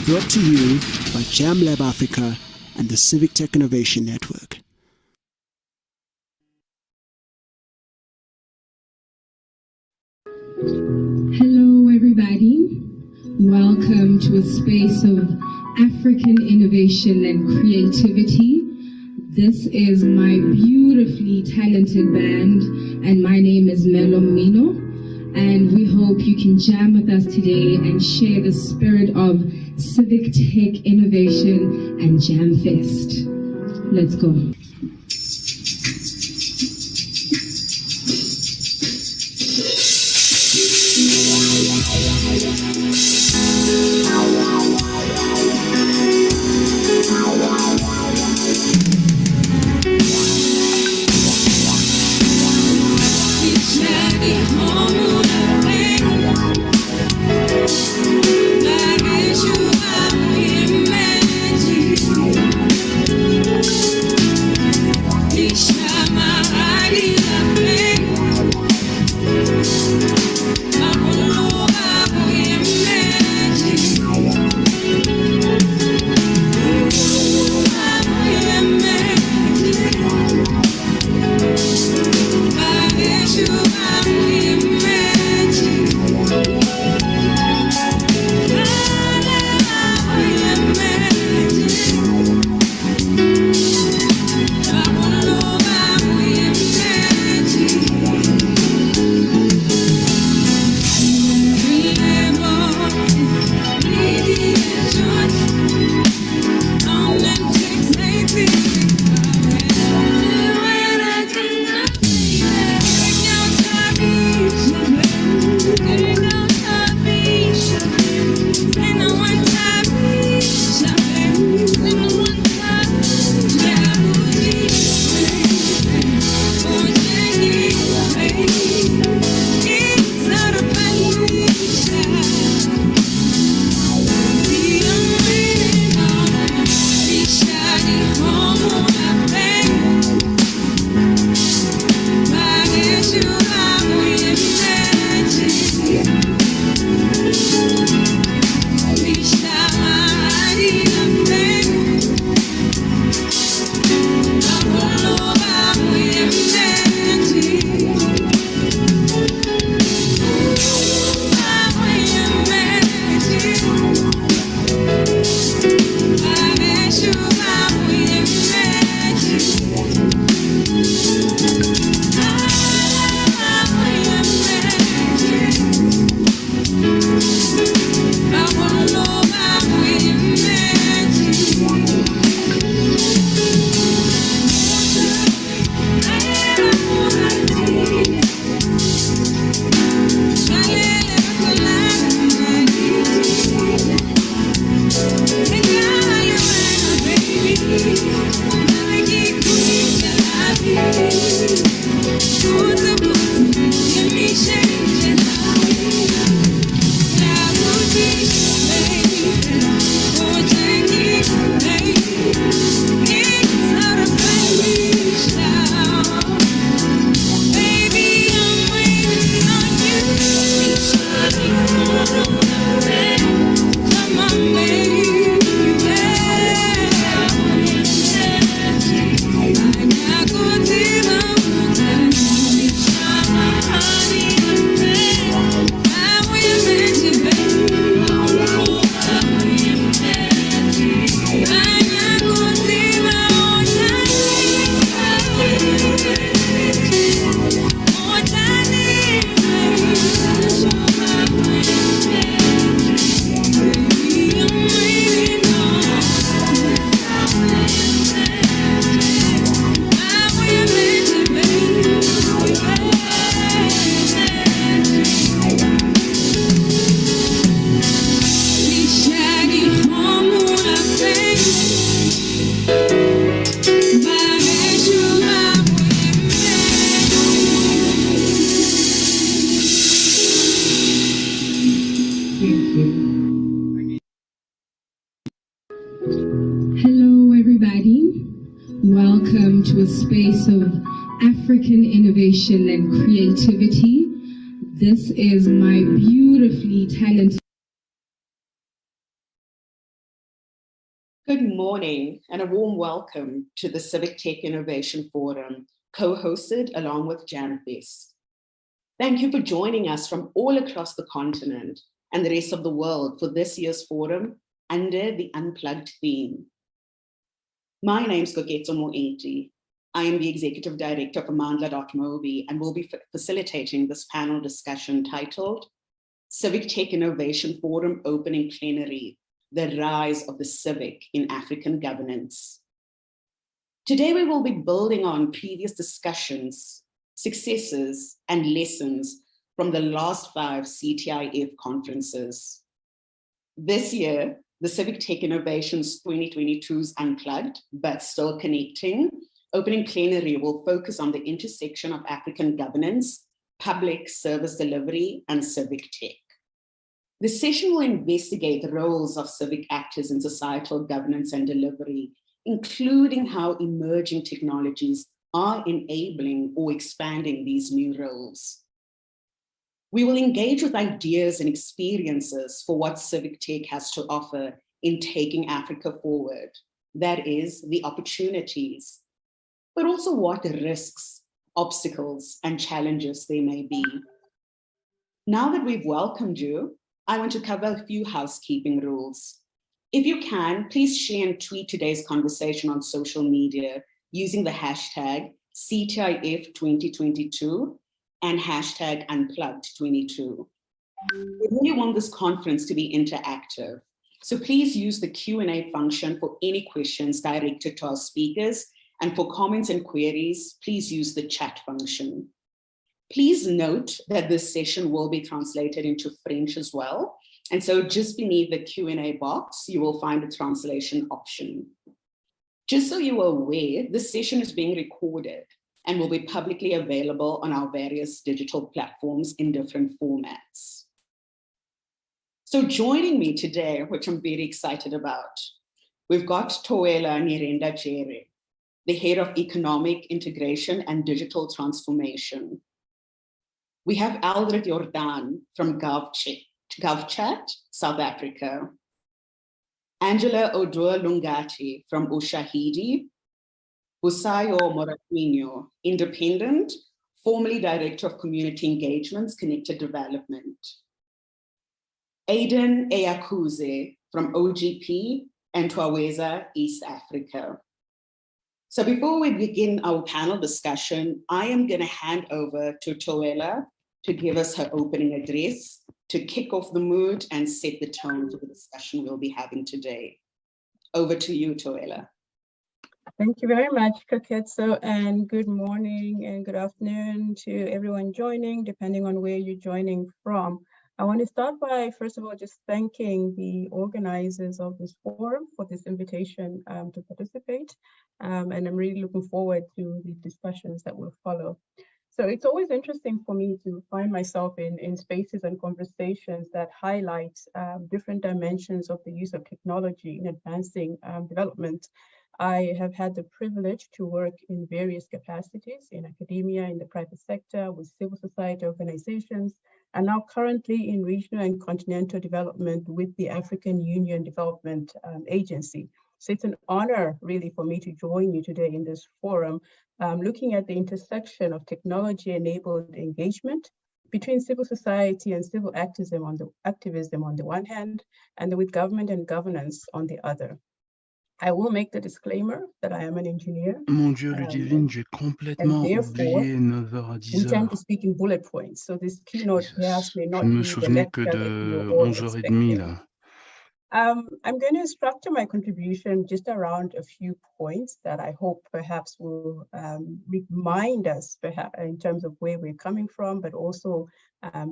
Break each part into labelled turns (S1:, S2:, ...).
S1: Brought to you by Jam Lab Africa and the Civic Tech Innovation Network.
S2: Hello everybody, welcome to a space of African innovation and creativity. This is my beautifully talented band and my name is Melo Mino, and we hope you can jam with us today and share the spirit of Civic Tech Innovation and Jam Fest. Let's go. Hello everybody, welcome to a space of African innovation and creativity. This is my beautifully talented
S3: Good morning and a warm welcome to the Civic Tech Innovation Forum, co-hosted along with JamFest. Thank you for joining us from all across the continent and the rest of the world for this year's forum under the Unplugged theme. My name is Koketso Moeti. I am the Executive Director of Amandla.mobi and will be facilitating this panel discussion titled Civic Tech Innovation Forum Opening Plenary, the rise of the civic in African governance. Today, we will be building on previous discussions, successes, and lessons from the last 5 CTIF conferences. This year, the Civic Tech Innovations 2022's Unplugged, but still connecting, opening plenary will focus on the intersection of African governance, public service delivery, and civic tech. The session will investigate the roles of civic actors in societal governance and delivery, including how emerging technologies are enabling or expanding these new roles. We will engage with ideas and experiences for what civic tech has to offer in taking Africa forward. That is, the opportunities, but also what the risks, obstacles, and challenges there may be. Now that we've welcomed you, I want to cover a few housekeeping rules. If you can, please share and tweet today's conversation on social media using the hashtag CTIF2022 and hashtag Unplugged22. We really want this conference to be interactive, so please use the Q&A function for any questions directed to our speakers, and for comments and queries, please use the chat function. Please note that this session will be translated into French as well. And so just beneath the Q&A box, you will find a translation option. Just so you are aware, this session is being recorded and will be publicly available on our various digital platforms in different formats. So joining me today, which I'm very excited about, we've got Toela Nirenda Jere, the Head of Economic Integration and Digital Transformation. We have Aldred Jordan from GovChat, South Africa. Angela Odua Lungati from Ushahidi. Busayo Moraquinho, Independent, formerly Director of Community Engagements, Connected Development. Aiden Eyakuze from OGP and Twaweza, East Africa. So before we begin our panel discussion, I am going to hand over to Toela to give us her opening address, to kick off the mood and set the tone for the discussion we'll be having today. Over to you, Toela.
S4: Thank you very much, Koketso, and good morning and good afternoon to everyone joining, depending on where you're joining from. I want to start by, first of all, just thanking the organizers of this forum for this invitation to participate. And I'm really looking forward to the discussions that will follow. So it's always interesting for me to find myself in spaces and conversations that highlight different dimensions of the use of technology in advancing development. I have had the privilege to work in various capacities in academia, in the private sector, with civil society organizations, and now currently in regional and continental development with the African Union Development Agency. So it's an honor really for me to join you today in this forum, looking at the intersection of technology-enabled engagement between civil society and civil activism on the one hand, and with government and governance on the other. I will make the disclaimer that I am an engineer.
S5: Mon Dieu, Ludivine, j'ai complètement oublié 9h à 10h.
S4: We tend to speak in bullet points, so this keynote perhaps may not
S5: Je ne me
S4: be the
S5: souvenais que
S4: lecture
S5: de
S4: that you were all
S5: 11h30 là.
S4: I'm going to structure my contribution just around a few points that I hope perhaps will remind us perhaps in terms of where we're coming from, but also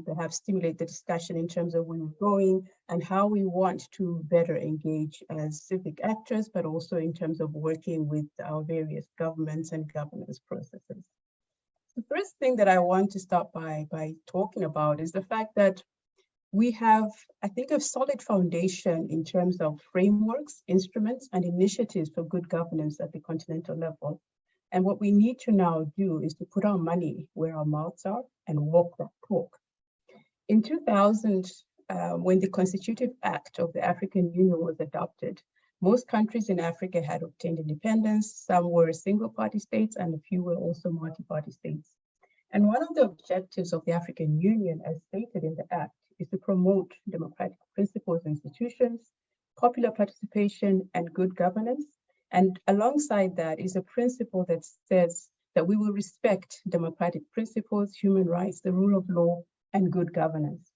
S4: perhaps stimulate the discussion in terms of where we're going and how we want to better engage as civic actors, but also in terms of working with our various governments and governance processes. The first thing that I want to start by talking about is the fact that we have, I think, a solid foundation in terms of frameworks, instruments, and initiatives for good governance at the continental level. And what we need to now do is to put our money where our mouths are and walk that talk. In 2000, when the Constitutive Act of the African Union was adopted, Most countries in Africa had obtained independence. Some were single-party states, and a few were also multi-party states. And one of the objectives of the African Union, as stated in the Act, is to promote democratic principles and institutions, popular participation, and good governance. And alongside that is a principle that says that we will respect democratic principles, human rights, the rule of law, and good governance.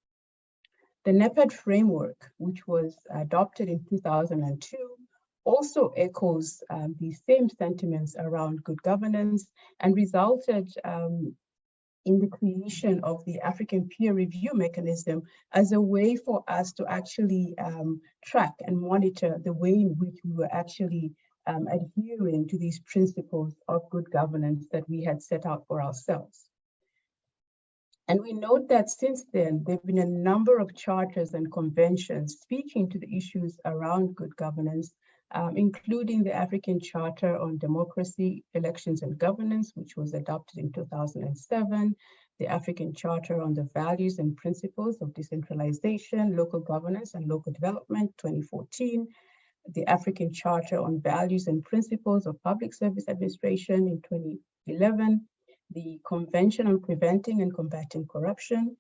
S4: The NEPAD framework, which was adopted in 2002, also echoes these same sentiments around good governance and resulted in the creation of the African peer review mechanism as a way for us to actually track and monitor the way in which we were actually adhering to these principles of good governance that we had set out for ourselves. And we note that since then, there have been a number of charters and conventions speaking to the issues around good governance, including the African Charter on Democracy, Elections and Governance, which was adopted in 2007, the African Charter on the Values and Principles of Decentralization, Local Governance and Local Development, 2014, the African Charter on Values and Principles of Public Service Administration in 2011, the Convention on Preventing and Combating Corruption.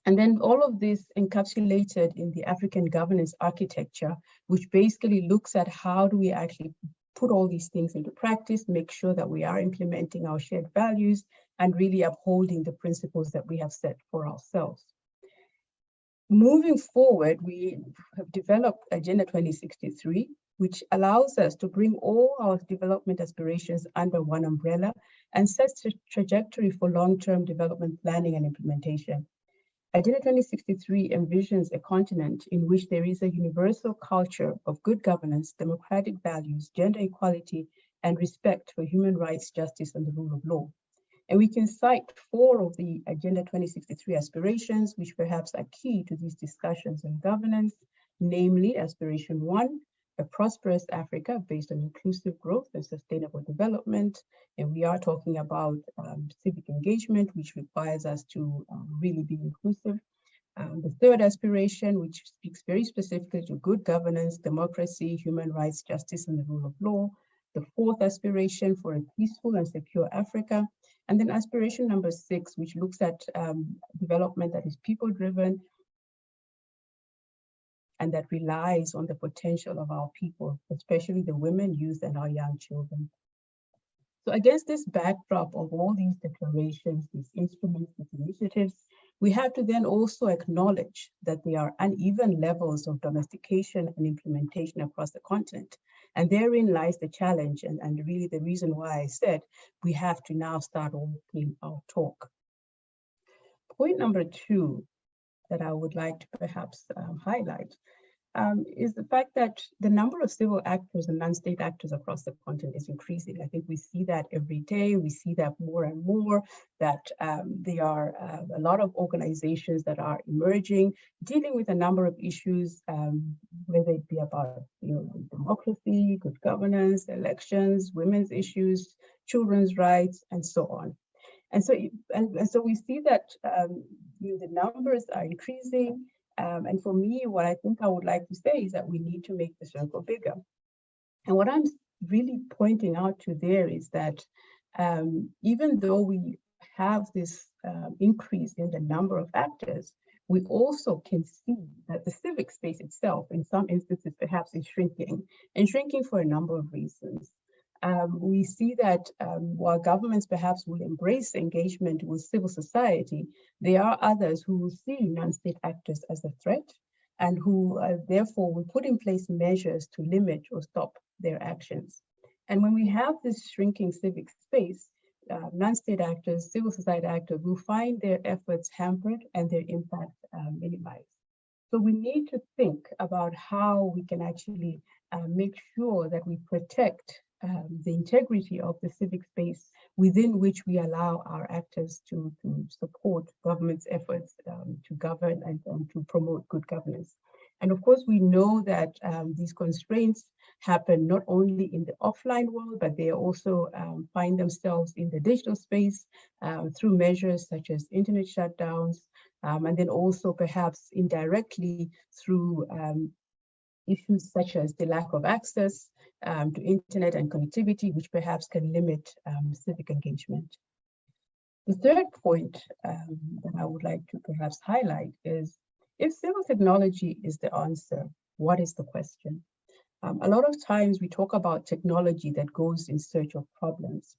S4: And then all of this encapsulated in the African governance architecture, which basically looks at how do we actually put all these things into practice, make sure that we are implementing our shared values and really upholding the principles that we have set for ourselves. Moving forward, we have developed Agenda 2063, which allows us to bring all our development aspirations under one umbrella and sets a trajectory for long-term development planning and implementation. Agenda 2063 envisions a continent in which there is a universal culture of good governance, democratic values, gender equality, and respect for human rights, justice, and the rule of law. And we can cite 4 of the Agenda 2063 aspirations, which perhaps are key to these discussions on governance, namely Aspiration 1, a prosperous Africa based on inclusive growth and sustainable development. And we are talking about civic engagement, which requires us to really be inclusive. The third aspiration, which speaks very specifically to good governance, democracy, human rights, justice, and the rule of law. The fourth aspiration for a peaceful and secure Africa. And then aspiration number 6, which looks at development that is people-driven and that relies on the potential of our people, especially the women, youth, and our young children. So against this backdrop of all these declarations, these instruments, these initiatives, we have to then also acknowledge that there are uneven levels of domestication and implementation across the continent. And therein lies the challenge and really the reason why I said we have to now start walking our talk. Point number 2 that I would like to perhaps highlight is the fact that the number of civil actors and non-state actors across the continent is increasing. I think we see that every day. We see that more and more, that there are a lot of organizations that are emerging, dealing with a number of issues, whether it be about democracy, good governance, elections, women's issues, children's rights, and so on. And so we see that the numbers are increasing. And for me, what I think I would like to say is that we need to make the circle bigger. And what I'm really pointing out to there is that even though we have this increase in the number of actors, we also can see that the civic space itself, in some instances, perhaps is shrinking, and shrinking for a number of reasons. We see that while governments perhaps will embrace engagement with civil society, there are others who will see non-state actors as a threat and who therefore will put in place measures to limit or stop their actions. And when we have this shrinking civic space, non-state actors, civil society actors will find their efforts hampered and their impact minimized. So we need to think about how we can actually make sure that we protect the integrity of the civic space within which we allow our actors to support government's efforts to govern and to promote good governance. And of course, we know that these constraints happen not only in the offline world, but they also find themselves in the digital space through measures such as internet shutdowns, and then also perhaps indirectly through issues such as the lack of access to internet and connectivity, which perhaps can limit civic engagement. The third point that I would like to perhaps highlight is, if civil technology is the answer, what is the question? A lot of times we talk about technology that goes in search of problems.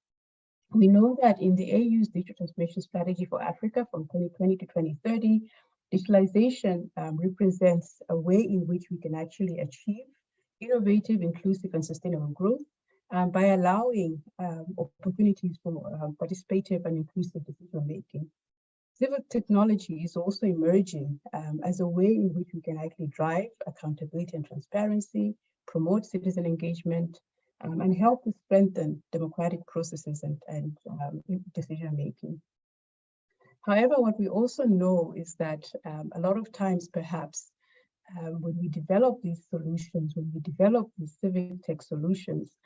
S4: We know that in the AU's Digital Transformation Strategy for Africa from 2020 to 2030, digitalization represents a way in which we can actually achieve innovative, inclusive, and sustainable growth by allowing opportunities for participative and inclusive decision-making. Civic technology is also emerging as a way in which we can actually drive accountability and transparency, promote citizen engagement, and help to strengthen democratic processes and decision-making. However, what we also know is that a lot of times, perhaps, when we develop these solutions, when we develop these civic tech solutions,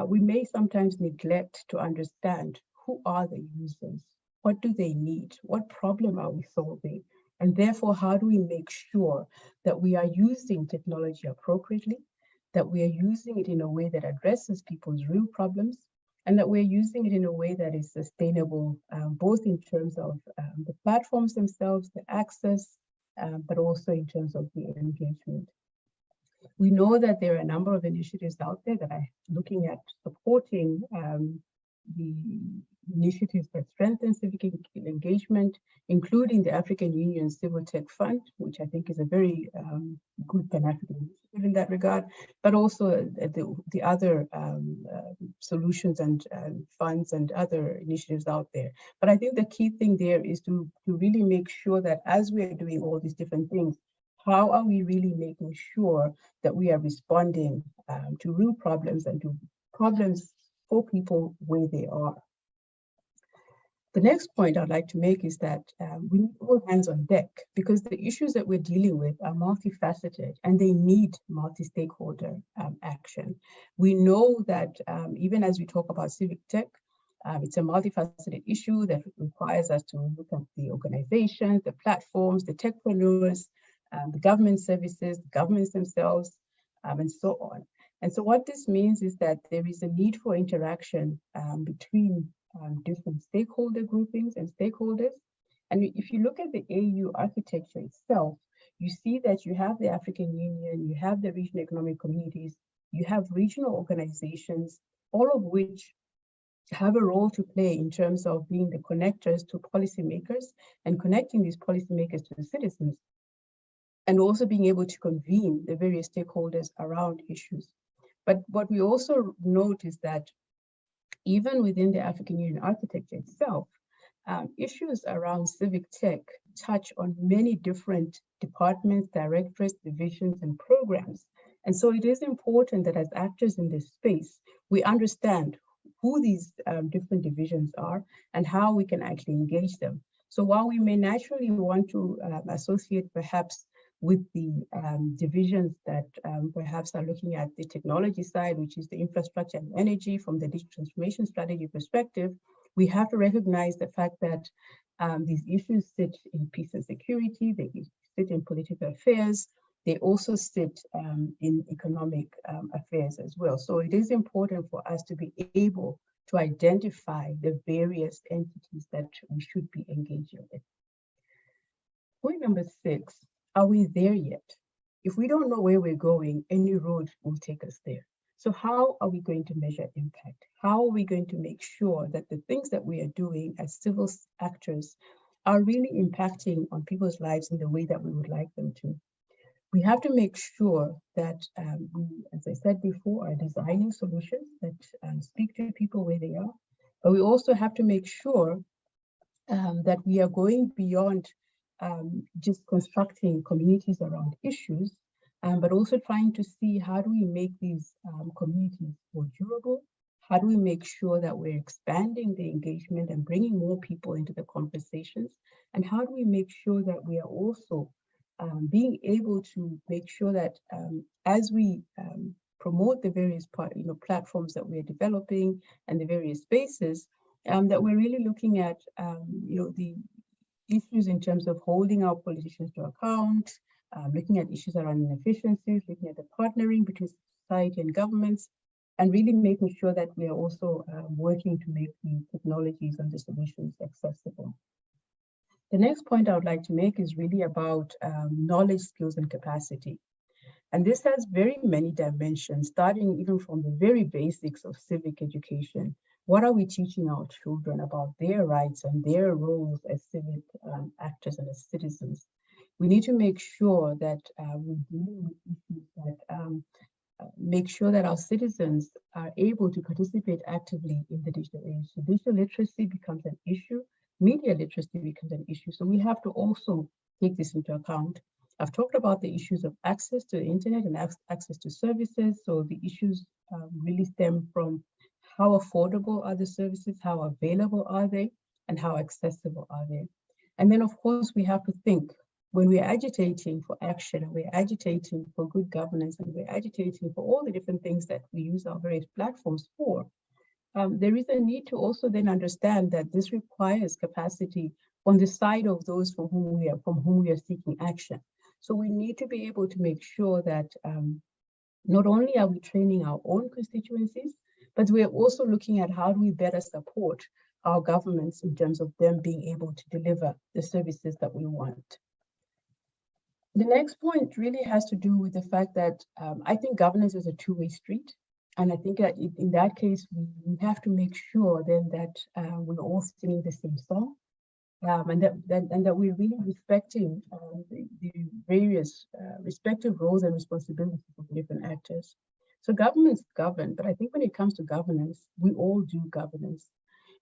S4: we may sometimes neglect to understand who are the users, what do they need, what problem are we solving, and therefore, how do we make sure that we are using technology appropriately, that we are using it in a way that addresses people's real problems, and that we're using it in a way that is sustainable, both in terms of the platforms themselves, the access, but also in terms of the engagement. We know that there are a number of initiatives out there that are looking at supporting the initiatives that strengthen civic engagement, including the African Union Civil Tech Fund, which I think is a very good Pan-African initiative in that regard, but also the other solutions and funds and other initiatives out there. But I think the key thing there is to really make sure that as we are doing all these different things, how are we really making sure that we are responding to real problems and to problems for people where they are? The next point I'd like to make is that we need all hands on deck, because the issues that we're dealing with are multifaceted and they need multi-stakeholder action. We know that even as we talk about civic tech, it's a multifaceted issue that requires us to look at the organizations, the platforms, the techpreneurs, the government services, the governments themselves, and so on. And so what this means is that there is a need for interaction between different stakeholder groupings and stakeholders. And if you look at the AU architecture itself, you see that you have the African Union, you have the regional economic communities, you have regional organizations, all of which have a role to play in terms of being the connectors to policymakers and connecting these policymakers to the citizens, and also being able to convene the various stakeholders around issues. But what we also note is that even within the African Union architecture itself, issues around civic tech touch on many different departments, directorates, divisions, and programs. And so it is important that as actors in this space, we understand who these different divisions are and how we can actually engage them. So while we may naturally want to associate perhaps with the divisions that perhaps are looking at the technology side, which is the infrastructure and energy from the digital transformation strategy perspective, we have to recognize the fact that these issues sit in peace and security, they sit in political affairs, they also sit in economic affairs as well. So it is important for us to be able to identify the various entities that we should be engaging with. Point number 6. Are we there yet? If we don't know where we're going, any road will take us there. So how are we going to measure impact? How are we going to make sure that the things that we are doing as civil actors are really impacting on people's lives in the way that we would like them to? We have to make sure that we, as I said before, are designing solutions that speak to people where they are. But we also have to make sure that we are going beyond just constructing communities around issues, but also trying to see how do we make these communities more durable? How do we make sure that we're expanding the engagement and bringing more people into the conversations? And how do we make sure that we are also being able to make sure that as we promote the various platforms that we're developing and the various spaces, that we're really looking at the issues in terms of holding our politicians to account, looking at issues around inefficiencies, looking at the partnering between society and governments, and really making sure that we are also working to make the technologies and the solutions accessible. The next point I would like to make is really about knowledge, skills, and capacity. And this has very many dimensions, starting even from the very basics of civic education. What are we teaching our children about their rights and their roles as civic actors and as citizens? We need to make sure that we're dealing with issues that make sure that our citizens are able to participate actively in the digital age. So digital literacy becomes an issue, media literacy becomes an issue. So we have to also take this into account. I've talked about the issues of access to the internet and access to services. So the issues really stem from how affordable are the services, how available are they, and how accessible are they? And then, of course, we have to think when we're agitating for action, and we're agitating for good governance, and we're agitating for all the different things that we use our various platforms for, there is a need to also then understand that this requires capacity on the side of those from whom we are seeking action. So we need to be able to make sure that not only are we training our own constituencies, but we're also looking at how do we better support our governments in terms of them being able to deliver the services that we want. The next point really has to do with the fact that I think governance is a two-way street. And I think that in that case, we have to make sure then that we're all singing the same song. And that we're really respecting the various respective roles and responsibilities of different actors. So governments govern, but I think when it comes to governance, we all do governance.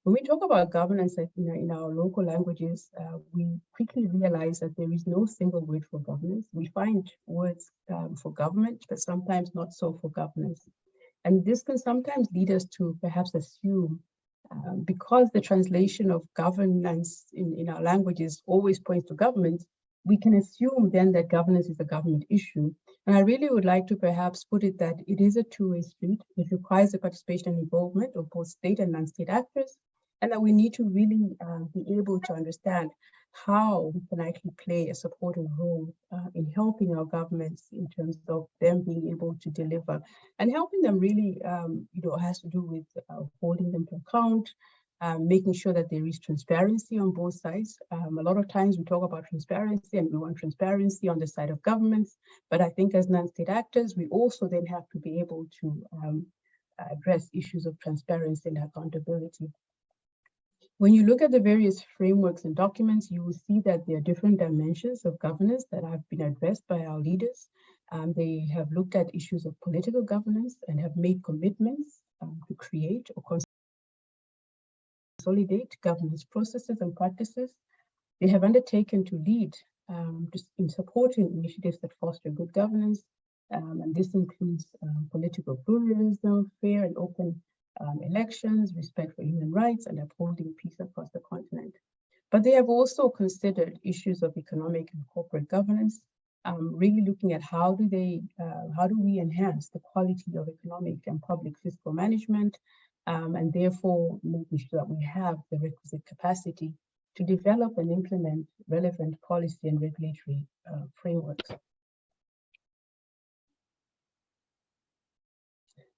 S4: When we talk about governance in our local languages, we quickly realize that there is no single word for governance. We find words for government, but sometimes not so for governance. And this can sometimes lead us to perhaps assume because the translation of governance in our languages always points to government, we can assume then that governance is a government issue. And I really would like to perhaps put it that it is a two-way street. It requires the participation and involvement of both state and non-state actors, and that we need to really be able to understand how we can actually play a supportive role in helping our governments in terms of them being able to deliver, and helping them really, has to do with holding them to account, making sure that there is transparency on both sides. A lot of times we talk about transparency and we want transparency on the side of governments, but I think as non-state actors, we also then have to be able to address issues of transparency and accountability. When you look at the various frameworks and documents, you will see that there are different dimensions of governance that have been addressed by our leaders. They have looked at issues of political governance and have made commitments to create or consolidate governance processes and practices. They have undertaken to lead in supporting initiatives that foster good governance. And this includes political pluralism, fair and open elections, respect for human rights, and upholding peace across the continent. But they have also considered issues of economic and corporate governance, really looking at how do we enhance the quality of economic and public fiscal management, and therefore making sure that we have the requisite capacity to develop and implement relevant policy and regulatory frameworks.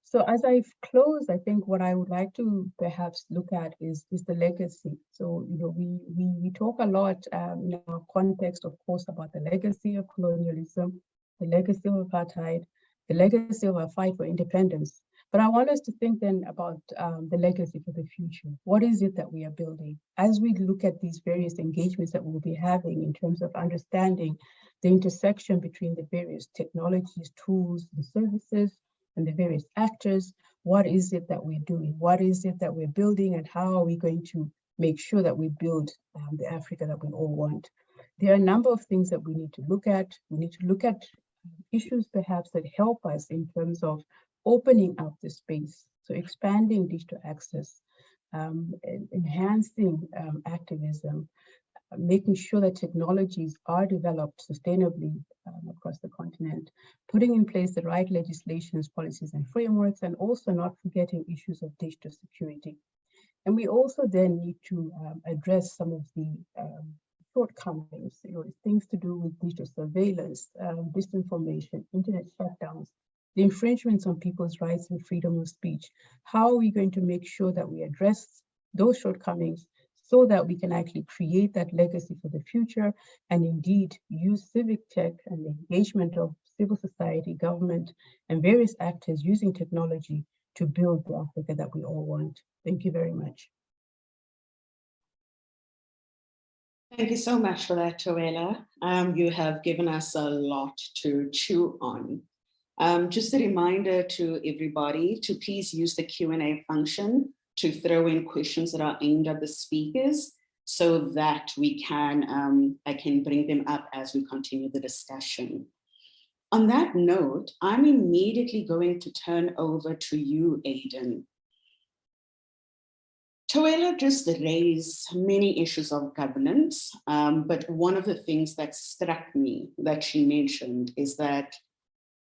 S4: So as I close, I think what I would like to perhaps look at is the legacy. So, we talk a lot in our context, of course, about the legacy of colonialism, the legacy of apartheid, the legacy of our fight for independence. But I want us to think then about the legacy for the future. What is it that we are building? As we look at these various engagements that we'll be having in terms of understanding the intersection between the various technologies, tools, and services, and the various actors, what is it that we're doing? What is it that we're building, and how are we going to make sure that we build the Africa that we all want? There are a number of things that we need to look at. We need to look at issues perhaps that help us in terms of opening up the space, so expanding digital access, enhancing activism, making sure that technologies are developed sustainably across the continent, putting in place the right legislations, policies, and frameworks, and also not forgetting issues of digital security. And we also then need to address some of the shortcomings, things to do with digital surveillance, disinformation, internet shutdowns, the infringements on people's rights and freedom of speech. How are we going to make sure that we address those shortcomings so that we can actually create that legacy for the future and indeed use civic tech and the engagement of civil society, government, and various actors using technology to build the Africa that we all want? Thank you very much.
S3: Thank you so much for that, Toela. You have given us a lot to chew on. Just a reminder to everybody to please use the Q&A function to throw in questions that are aimed at the speakers so that we can, I can bring them up as we continue the discussion. On that note, I'm immediately going to turn over to you, Aidan. Toela just raised many issues of governance, but one of the things that struck me that she mentioned is that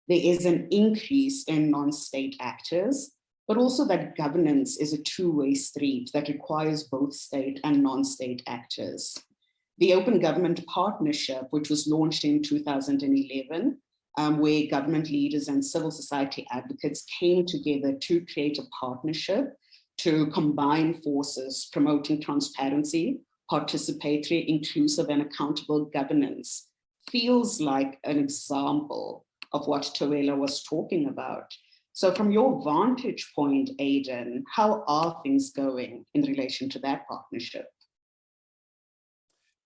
S3: there is an increase in non-state actors, but also that governance is a two-way street that requires both state and non-state actors. The Open Government Partnership, which was launched in 2011, where government leaders and civil society advocates came together to create a partnership to combine forces, promoting transparency, participatory, inclusive, and accountable governance, feels like an example of what Toela was talking about. So from your vantage point, Aidan, how are things going in relation to that partnership?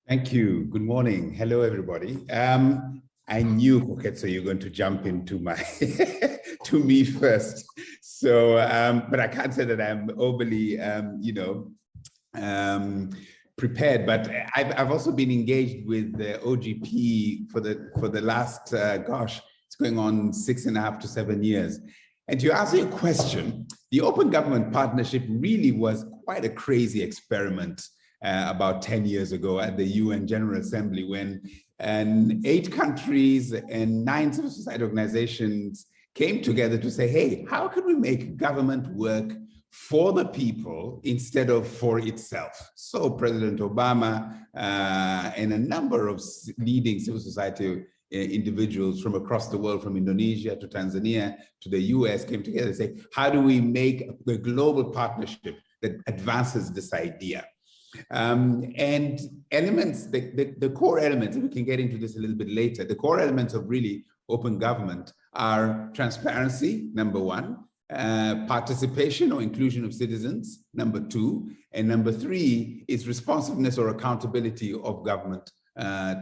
S6: Thank you. Good morning. Hello, everybody. I knew, Koketso, you're going to jump into my to me first. So, but I can't say that I'm overly, prepared. But I've also been engaged with the OGP for the last, it's going on 6.5 to 7 years. And to answer your question, the Open Government Partnership really was quite a crazy experiment about 10 years ago at the UN General Assembly, when 8 countries and 9 civil society organizations came together to say, hey, how can we make government work for the people instead of for itself? So President Obama and a number of leading civil society individuals from across the world, from Indonesia to Tanzania to the US, came together and say, how do we make the global partnership that advances this idea? And elements, the core elements, and we can get into this a little bit later, the core elements of really open government are transparency, number 1, participation or inclusion of citizens, number 2, and number 3 is responsiveness or accountability of government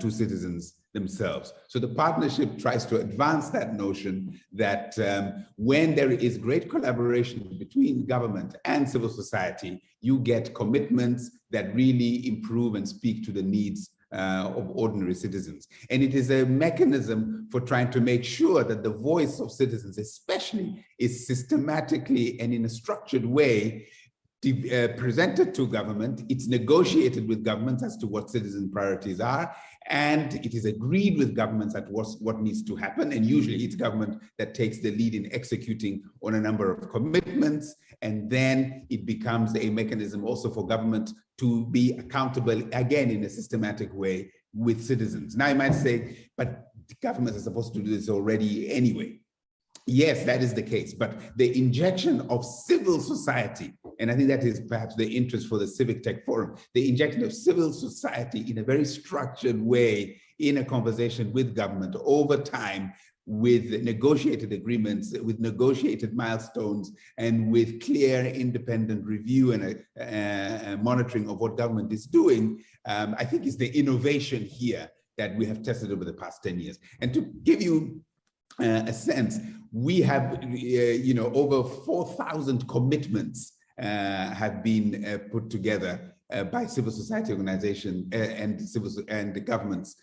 S6: to citizens themselves. So the partnership tries to advance that notion that when there is great collaboration between government and civil society, you get commitments that really improve and speak to the needs of ordinary citizens. And it is a mechanism for trying to make sure that the voice of citizens especially is systematically and in a structured way presented to government. It's negotiated with governments as to what citizen priorities are, and it is agreed with governments at what needs to happen. And usually it's government that takes the lead in executing on a number of commitments. And then it becomes a mechanism also for government to be accountable, again, in a systematic way with citizens. Now you might say, but governments are supposed to do this already anyway. Yes, that is the case, but the injection of civil society, and I think that is perhaps the interest for the Civic Tech Forum, the injection of civil society in a very structured way in a conversation with government over time, with negotiated agreements, with negotiated milestones, and with clear independent review and a monitoring of what government is doing, I think is the innovation here that we have tested over the past 10 years. And to give you a sense, we have, over 4,000 commitments have been put together by civil society organizations and the governments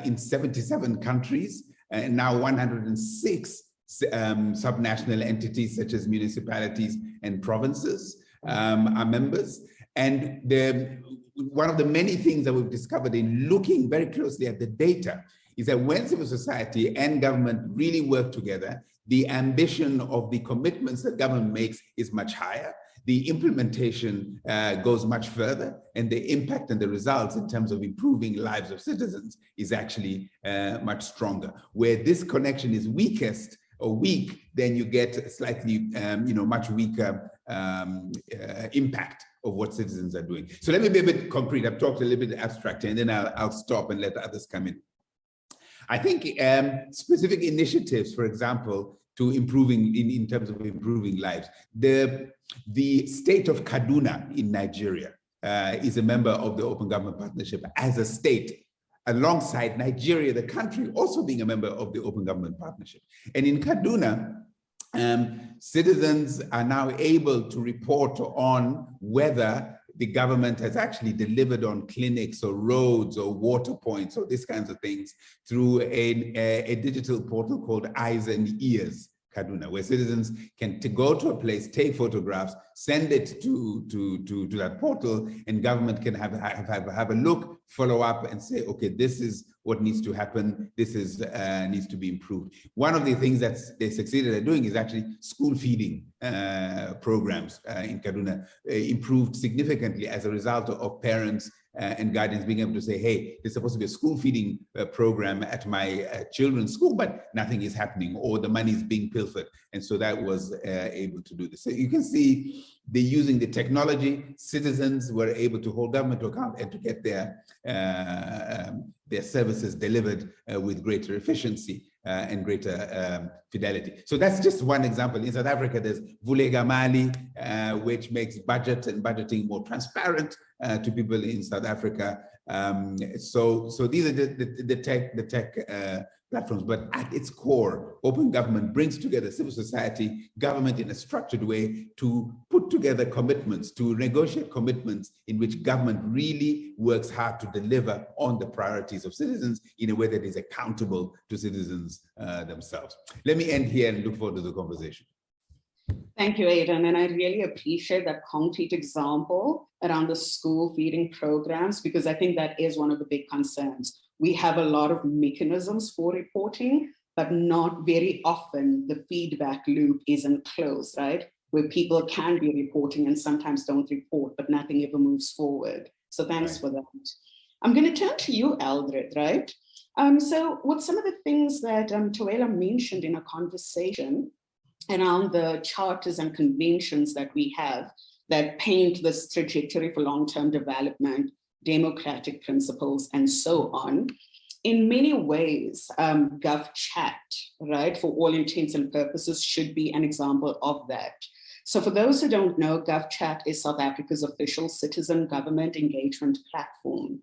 S6: in 77 countries, and now 106 subnational entities such as municipalities and provinces are members. And one of the many things that we've discovered in looking very closely at the data is that when civil society and government really work together, the ambition of the commitments that government makes is much higher. the implementation goes much further, and the impact and the results in terms of improving lives of citizens is actually much stronger. Where this connection is weakest or weak, then you get slightly, much weaker impact of what citizens are doing. So let me be a bit concrete. I've talked a little bit abstract, and then I'll stop and let others come in. I think specific initiatives, for example, to improving in terms of improving lives. The state of Kaduna in Nigeria is a member of the Open Government Partnership as a state, alongside Nigeria, the country, also being a member of the Open Government Partnership. And in Kaduna, citizens are now able to report on whether the government has actually delivered on clinics or roads or water points or these kinds of things through a digital portal called Eyes and Ears Kaduna, where citizens can go to a place, take photographs, send it to that portal, and government can have a look, follow up, and say, okay, this is what needs to happen. This is needs to be improved. One of the things that they succeeded at doing is actually school feeding programs in Kaduna improved significantly as a result of parents and guardians being able to say, hey, there's supposed to be a school feeding program at my children's school, but nothing is happening, or the money is being pilfered. And so that was able to do this. So you can see they're using the technology. Citizens were able to hold government to account and to get their services delivered with greater efficiency and greater fidelity. So that's just one example. In South Africa, there's Vulega Mali, which makes budget and budgeting more transparent to people in South Africa. So these are the tech platforms, but at its core, open government brings together civil society, government in a structured way to put together commitments, to negotiate commitments in which government really works hard to deliver on the priorities of citizens in a way that is accountable to citizens themselves. Let me end here and look forward to the conversation.
S3: Thank you, Aidan. And I really appreciate that concrete example around the school feeding programs, because I think that is one of the big concerns. We have a lot of mechanisms for reporting, but not very often the feedback loop isn't closed, right? Where people can be reporting and sometimes don't report, but nothing ever moves forward. So thanks for that. I'm going to turn to you, Eldred, right? So with some of the things that Tuela mentioned in a conversation around the charters and conventions that we have that paint this trajectory for long-term development, democratic principles, and so on. In many ways, GovChat, right, for all intents and purposes, should be an example of that. So for those who don't know, GovChat is South Africa's official citizen government engagement platform.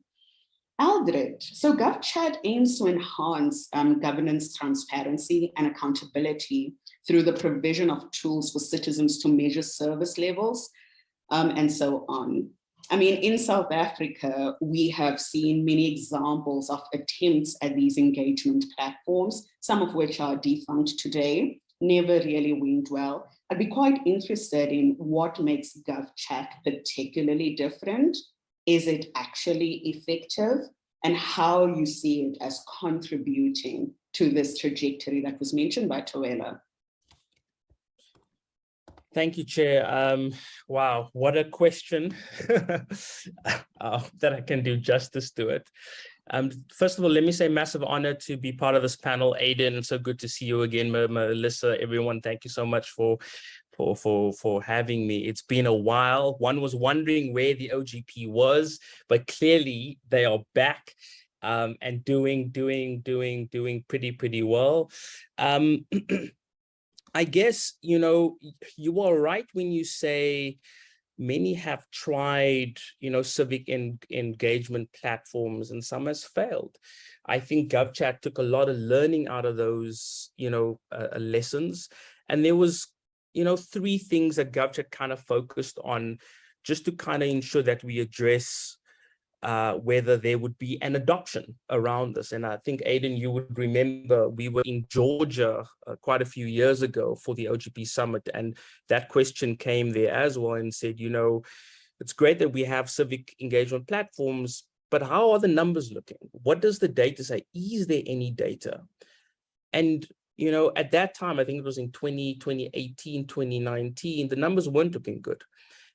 S3: Eldred, so GovChat aims to enhance governance transparency and accountability through the provision of tools for citizens to measure service levels and so on. I mean, in South Africa, we have seen many examples of attempts at these engagement platforms, some of which are defunct today, never really went well. I'd be quite interested in what makes GovChat particularly different. Is it actually effective? And how you see it as contributing to this trajectory that was mentioned by Tuela.
S7: Thank you, Chair. Wow, what a question that I can do justice to it. First of all, let me say massive honor to be part of this panel. Aidan, it's so good to see you again. Melissa, everyone, thank you so much for having me. It's been a while. One was wondering where the OGP was, but clearly they are back and doing pretty well. I guess, you are right when you say many have tried, civic engagement platforms and some has failed. I think GovChat took a lot of learning out of those, lessons. And there was, three things that GovChat kind of focused on just to kind of ensure that we address whether there would be an adoption around this. And I think, Aidan, you would remember we were in Georgia quite a few years ago for the OGP Summit, and that question came there as well and said, it's great that we have civic engagement platforms, but how are the numbers looking? What does the data say? Is there any data? And, at that time, I think it was in 2018, 2019, the numbers weren't looking good.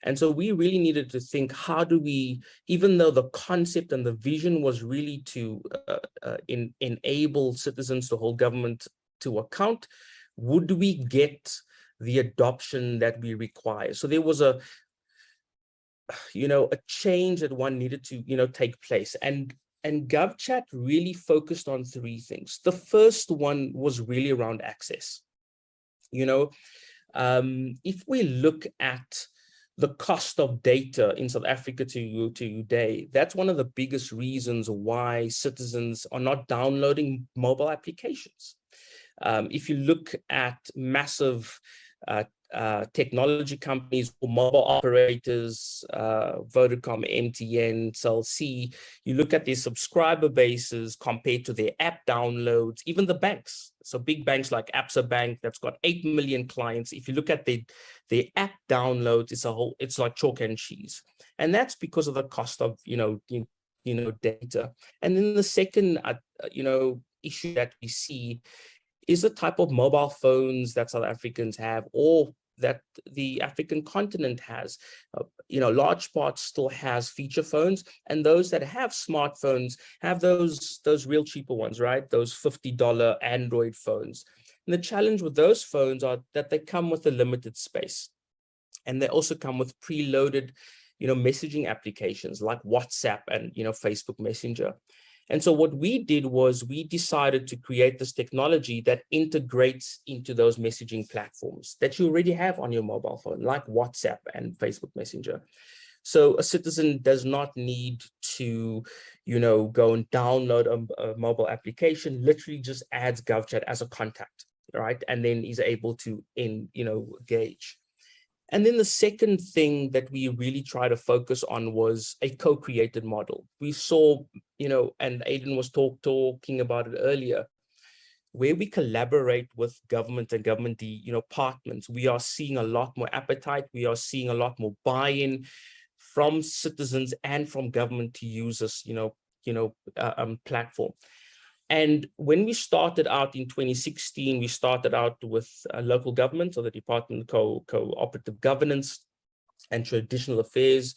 S7: And so we really needed to think, how do we, even though the concept and the vision was really to enable citizens to hold government to account, would we get the adoption that we require? So there was a change that one needed to, take place. And GovChat really focused on three things. The first one was really around access. If we look at the cost of data in South Africa today, that's one of the biggest reasons why citizens are not downloading mobile applications. If you look at massive technology companies or mobile operators, Vodacom, MTN, Cell C, you look at their subscriber bases compared to their app downloads, even the banks. So big banks like Absa Bank, that's got 8 million clients. If you look at their app downloads, it's like chalk and cheese. And that's because of the cost of, data. And then the second, issue that we see is the type of mobile phones that South Africans have, or that the African continent has. Large parts still has feature phones, and those that have smartphones have those real cheaper ones, right? Those $50 Android phones. And the challenge with those phones are that they come with a limited space, and they also come with preloaded, messaging applications like WhatsApp and Facebook Messenger. And so what we did was we decided to create this technology that integrates into those messaging platforms that you already have on your mobile phone, like WhatsApp and Facebook Messenger. So a citizen does not need to, go and download a mobile application, literally just adds GovChat as a contact, right? And then is able to engage. And then the second thing that we really try to focus on was a co-created model. We saw, and Aiden was talking about it earlier, where we collaborate with government and government departments, we are seeing a lot more appetite. We are seeing a lot more buy-in from citizens and from government to use this, platform. And when we started out in 2016, we started out with local government, or the Department of Cooperative Governance and Traditional Affairs.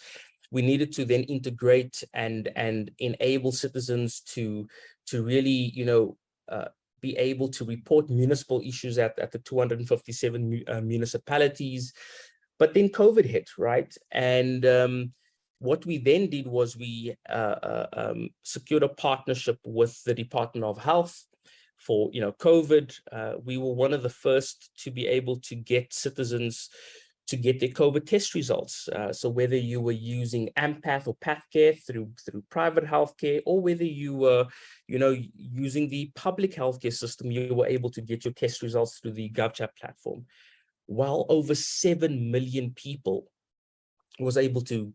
S7: We needed to then integrate and enable citizens to really, be able to report municipal issues at the 257 municipalities. But then COVID hit, right? And what we then did was we secured a partnership with the Department of Health for COVID. We were one of the first to be able to get citizens to get their COVID test results. So whether you were using AMPATH or PathCare through private healthcare, or whether you were using the public healthcare system, you were able to get your test results through the GovChat platform. While over 7 million people was able to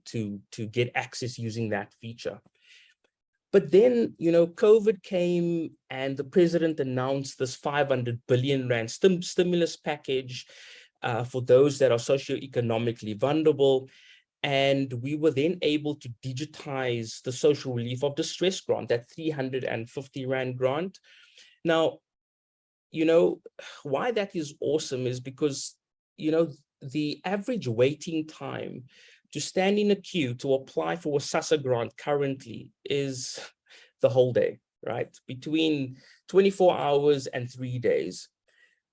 S7: get access using that feature. But then, COVID came and the president announced this 500 billion rand stimulus package for those that are socioeconomically vulnerable. And we were then able to digitize the social relief of distress grant, that 350 rand grant. Now, why that is awesome is because, the average waiting time to stand in a queue to apply for a SASSA grant currently is the whole day, right? Between 24 hours and 3 days.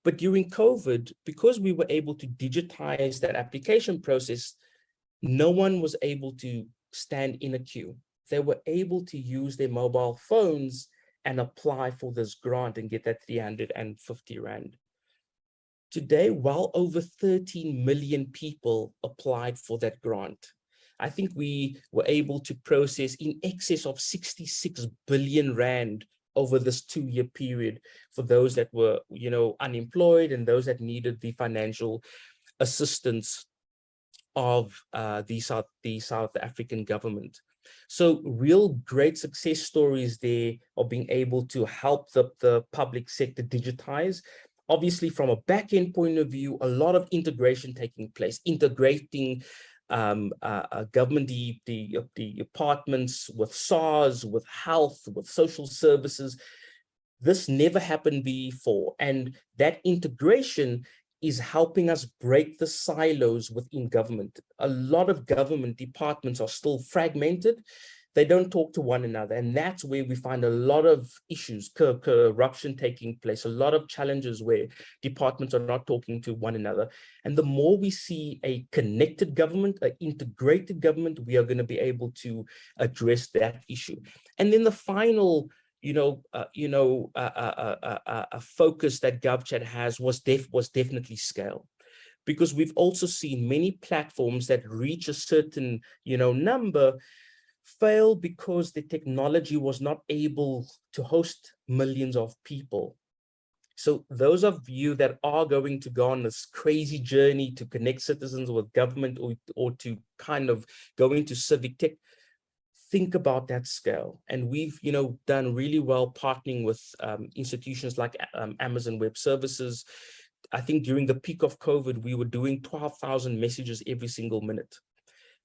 S7: But during COVID, because we were able to digitize that application process, no one was able to stand in a queue. They were able to use their mobile phones and apply for this grant and get that 350 rand. Today, well over 13 million people applied for that grant. I think we were able to process in excess of 66 billion rand over this 2-year period for those that were, unemployed and those that needed the financial assistance of the South African government. So real great success stories there of being able to help the public sector digitize. Obviously, from a back-end point of view, a lot of integration taking place, integrating government the departments with SARS, with health, with social services. This never happened before. And that integration is helping us break the silos within government. A lot of government departments are still fragmented. They don't talk to one another. And that's where we find a lot of issues, corruption taking place, a lot of challenges where departments are not talking to one another. And the more we see a connected government, an integrated government, we are going to be able to address that issue. And then the final a focus that GovChat has was definitely scale, because we've also seen many platforms that reach a certain number fail because the technology was not able to host millions of people. So those of you that are going to go on this crazy journey to connect citizens with government, or to kind of go into civic tech, think about that scale. And we've done really well partnering with institutions like Amazon Web Services. I think during the peak of COVID, we were doing 12,000 messages every single minute.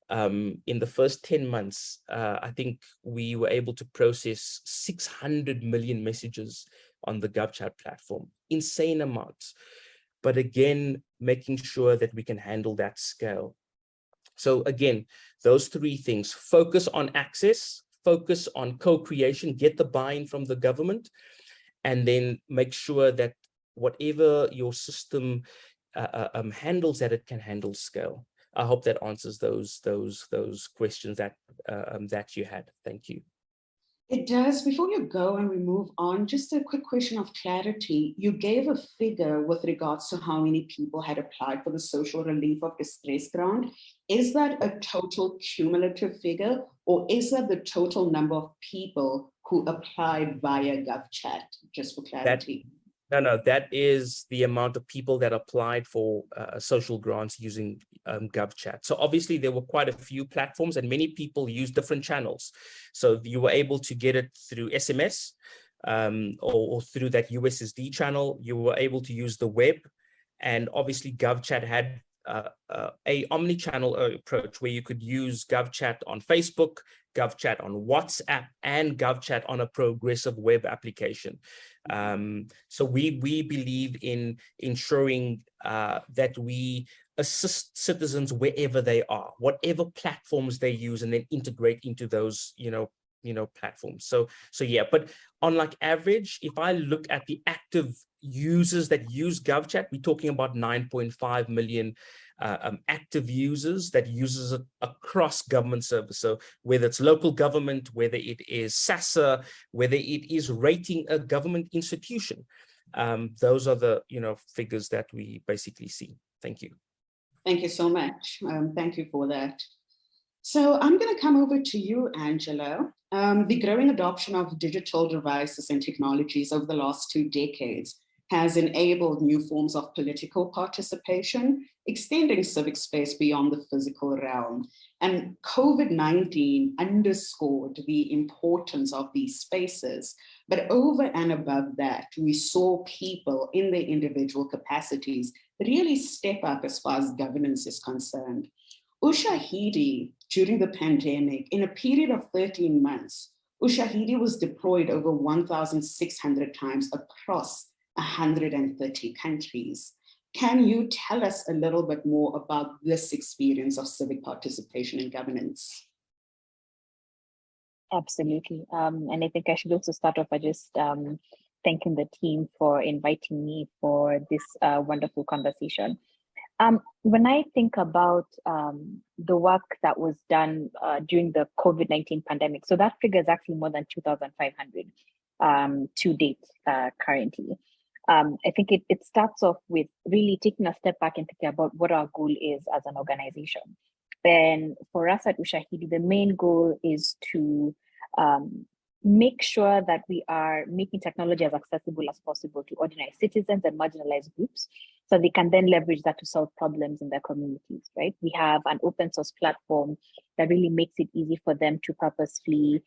S7: In the first 10 months, I think we were able to process 600 million messages on the GovChat platform, insane amounts. But again, making sure that we can handle that scale. So again, those three things: focus on access, focus on co-creation, get the buy-in from the government, and then make sure that whatever your system handles, that it can handle scale. I hope that answers those questions that that you had. Thank you.
S3: It does. Before you go and we move on, just a quick question of clarity. You gave a figure with regards to how many people had applied for the social relief of distress grant. Is that a total cumulative figure, or is that the total number of people who applied via GovChat, just for clarity?
S7: No, that is the amount of people that applied for social grants using GovChat. So obviously there were quite a few platforms, and many people use different channels. So you were able to get it through SMS or through that USSD channel. You were able to use the web, and obviously GovChat had a omni-channel approach where you could use GovChat on Facebook, GovChat on WhatsApp, and GovChat on a progressive web application. So we believe in ensuring that we assist citizens wherever they are, whatever platforms they use, and then integrate into those, platforms. So yeah, but on like average, if I look at the active users that use GovChat, we're talking about 9.5 million active users that uses it across government service. So whether it's local government, whether it is SASSA, whether it is rating a government institution, those are the figures that we basically see. Thank you.
S3: Thank you so much. Thank you for that. So I'm going to come over to you, Angela. The growing adoption of digital devices and technologies over the last 2 decades has enabled new forms of political participation, extending civic space beyond the physical realm. And COVID-19 underscored the importance of these spaces. But over and above that, we saw people in their individual capacities really step up as far as governance is concerned. Ushahidi, during the pandemic, in a period of 13 months, Ushahidi was deployed over 1,600 times across 130 countries. Can you tell us a little bit more about this experience of civic participation in governance?
S8: Absolutely. And I think I should also start off by just thanking the team for inviting me for this wonderful conversation. When I think about the work that was done during the COVID-19 pandemic, so that figure is actually more than 2,500 to date currently. I think it starts off with really taking a step back and thinking about what our goal is as an organization. And for us at Ushahidi, the main goal is to make sure that we are making technology as accessible as possible to ordinary citizens and marginalized groups, so they can then leverage that to solve problems in their communities, right? We have an open source platform that really makes it easy for them to purposefully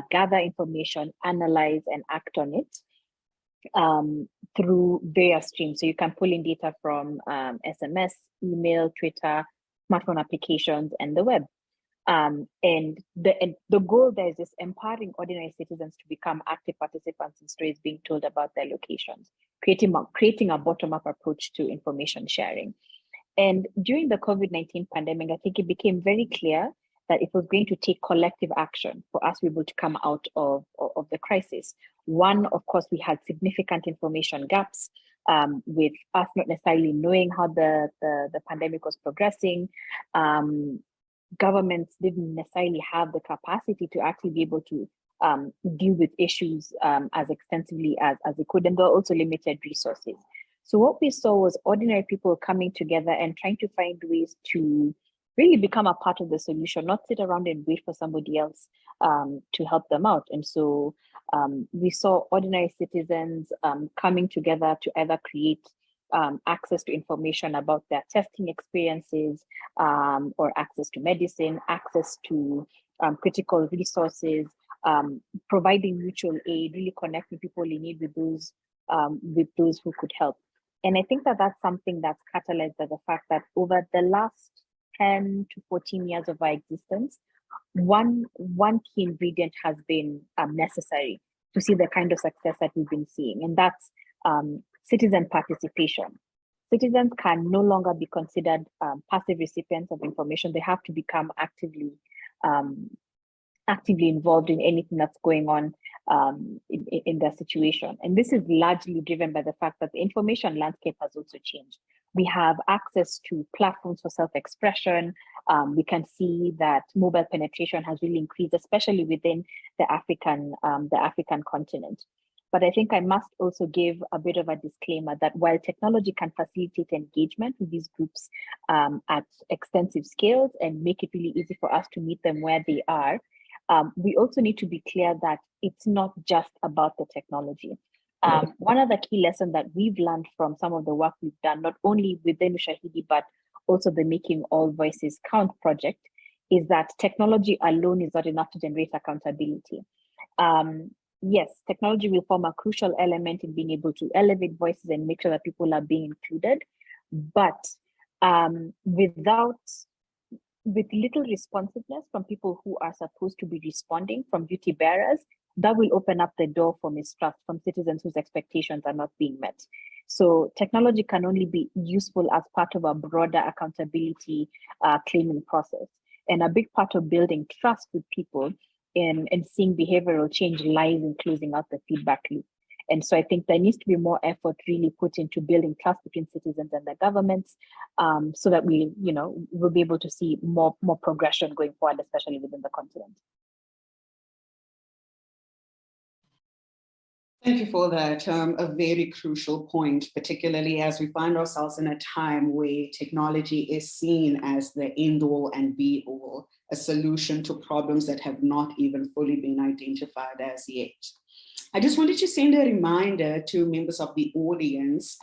S8: gather information, analyze, and act on it through various streams. So you can pull in data from SMS, email, Twitter, smartphone applications, and the web. And the goal there is just empowering ordinary citizens to become active participants in stories being told about their locations, creating a bottom-up approach to information sharing. And during the COVID-19 pandemic, I think it became very clear that it was going to take collective action for us to be able to come out of the crisis. One, of course, we had significant information gaps, with us not necessarily knowing how the pandemic was progressing. Governments didn't necessarily have the capacity to actually be able to deal with issues as extensively as they could, and there were also limited resources. So what we saw was ordinary people coming together and trying to find ways to really become a part of the solution, not sit around and wait for somebody else to help them out. And so we saw ordinary citizens coming together to either create access to information about their testing experiences, or access to medicine, access to critical resources, providing mutual aid, really connecting people in need with those who could help. And I think that that's something that's catalyzed by the fact that over the last 10 to 14 years of our existence, one key ingredient has been necessary to see the kind of success that we've been seeing, and that's citizen participation. Citizens can no longer be considered passive recipients of information. They have to become actively involved in anything that's going on in their situation. And this is largely driven by the fact that the information landscape has also changed. We have access to platforms for self-expression. We can see that mobile penetration has really increased, especially within the African continent. But I think I must also give a bit of a disclaimer that while technology can facilitate engagement with these groups at extensive scales and make it really easy for us to meet them where they are, we also need to be clear that it's not just about the technology. One of the key lessons that we've learned from some of the work we've done, not only within Ushahidi, but also the Making All Voices Count project, is that technology alone is not enough to generate accountability. Yes, technology will form a crucial element in being able to elevate voices and make sure that people are being included. But with little responsiveness from people who are supposed to be responding, from duty bearers, that will open up the door for mistrust from citizens whose expectations are not being met. So technology can only be useful as part of a broader accountability claiming process. And a big part of building trust with people and seeing behavioral change lies in closing out the feedback loop. And so I think there needs to be more effort really put into building trust between citizens and their governments, so that we'll be able to see more progression going forward, especially within the continent.
S3: Thank you for that. A very crucial point, particularly as we find ourselves in a time where technology is seen as the end-all and be-all, a solution to problems that have not even fully been identified as yet. I just wanted to send a reminder to members of the audience.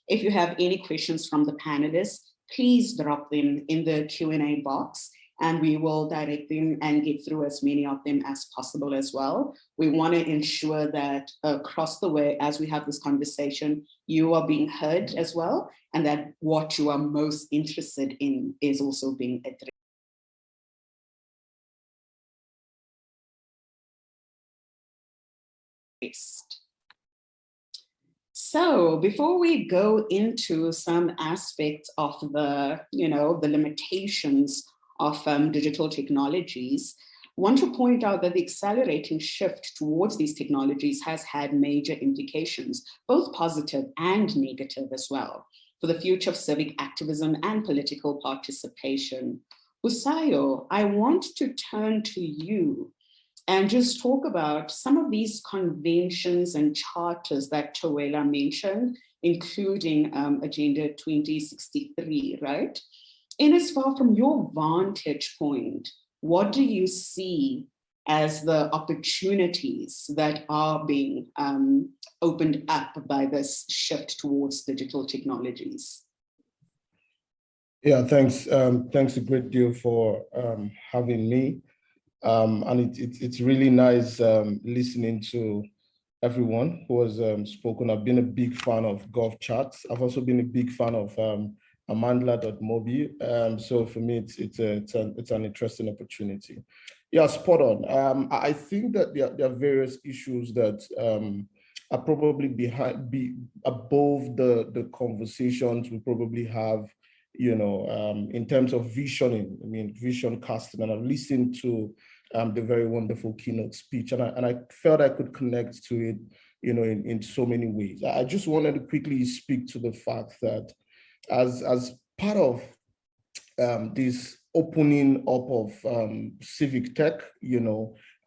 S3: If you have any questions from the panelists, please drop them in the Q&A box, and we will direct them and get through as many of them as possible as well. We want to ensure that across the way, as we have this conversation, you are being heard as well, and that what you are most interested in is also being addressed. So before we go into some aspects of the limitations of digital technologies, I want to point out that the accelerating shift towards these technologies has had major implications, both positive and negative as well, for the future of civic activism and political participation. Usayo, I want to turn to you and just talk about some of these conventions and charters that Tawela mentioned, including Agenda 2063, right? In as far from your vantage point, what do you see as the opportunities that are being opened up by this shift towards digital technologies?
S9: Yeah, thanks. Thanks a great deal for having me. And it's really nice listening to everyone who has spoken. I've been a big fan of Gov Chats. I've also been a big fan of amandla.mobi. So for me, it's an interesting opportunity. Yeah, spot on. I think that there are various issues that are probably above the conversations we probably have, in terms of visioning. I mean, vision casting, and I've listened to the very wonderful keynote speech, and I felt I could connect to it, in so many ways. I just wanted to quickly speak to the fact that as part of this opening up of civic tech,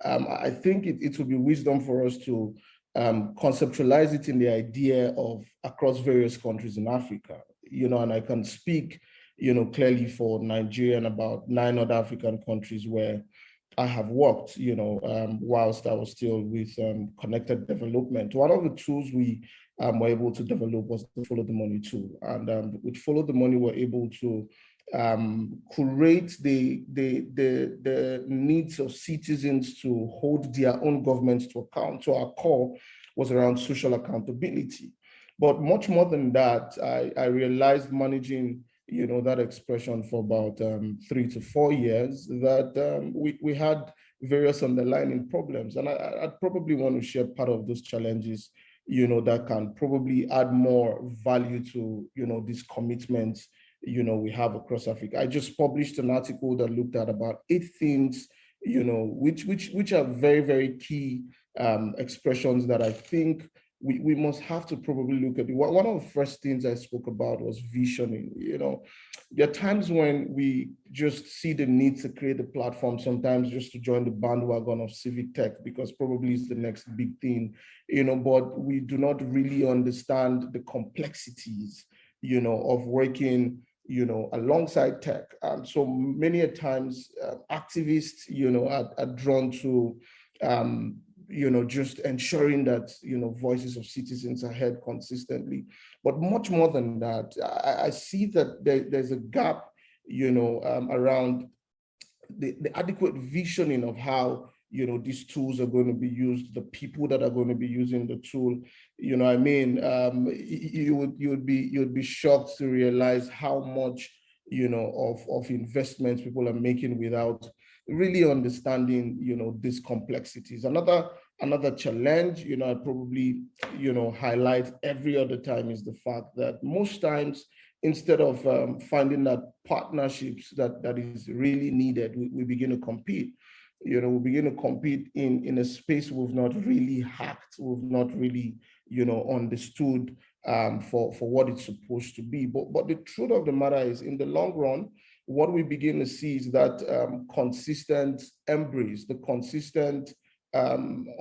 S9: I think it would be wisdom for us to conceptualize it in the idea of across various countries in Africa, and I can speak, clearly for Nigeria and about 9 other African countries where I have worked, whilst I was still with Connected Development. One of the tools we were able to develop was the Follow the Money tool. And with Follow the Money, we're able to curate the needs of citizens to hold their own governments to account. So our core was around social accountability. But much more than that, I realized managing that expression for about 3 to 4 years, that we had various underlying problems. And I'd probably want to share part of those challenges, that can probably add more value to, these commitments, we have across Africa. I just published an article that looked at about 8 things, which are very, very key expressions that I think we must have to probably look at. One of the first things I spoke about was visioning. There are times when we just see the need to create a platform, sometimes just to join the bandwagon of civic tech, because probably it's the next big thing, but we do not really understand the complexities, of working, alongside tech. So many a times activists, are drawn to, just ensuring that, voices of citizens are heard consistently. But much more than that, I see that there's a gap, around the adequate visioning of how, these tools are going to be used, the people that are going to be using the tool. You would be shocked to realize how much, of investments people are making without really understanding, these complexities. Another challenge, I probably, highlight every other time is the fact that most times, instead of finding that partnerships that is really needed, we begin to compete. We begin to compete in a space we've not really hacked, we've not really, understood for what it's supposed to be. But the truth of the matter is, in the long run, what we begin to see is that consistent embrace, the consistent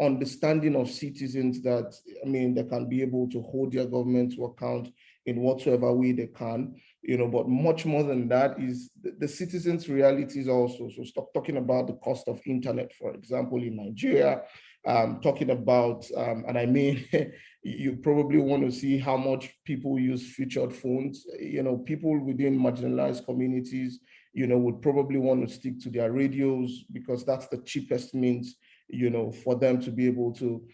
S9: understanding of citizens that, they can be able to hold their government to account in whatsoever way they can, but much more than that is the citizens' realities also. So stop talking about the cost of internet, for example, in Nigeria, talking about, and I mean, you probably want to see how much people use featured phones. People within marginalized communities, would probably want to stick to their radios because that's the cheapest means, for them to be able to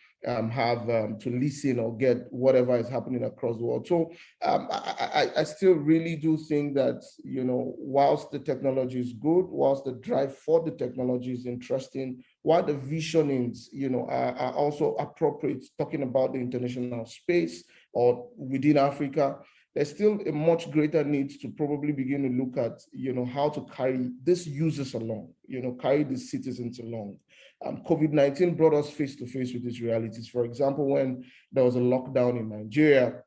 S9: have to listen or get whatever is happening across the world. So I still really do think that, whilst the technology is good, whilst the drive for the technology is interesting, while the visionings, are also appropriate, talking about the international space or within Africa, there's still a much greater need to probably begin to look at, how to carry these users along, carry these citizens along. COVID-19 brought us face to face with these realities. For example, when there was a lockdown in Nigeria,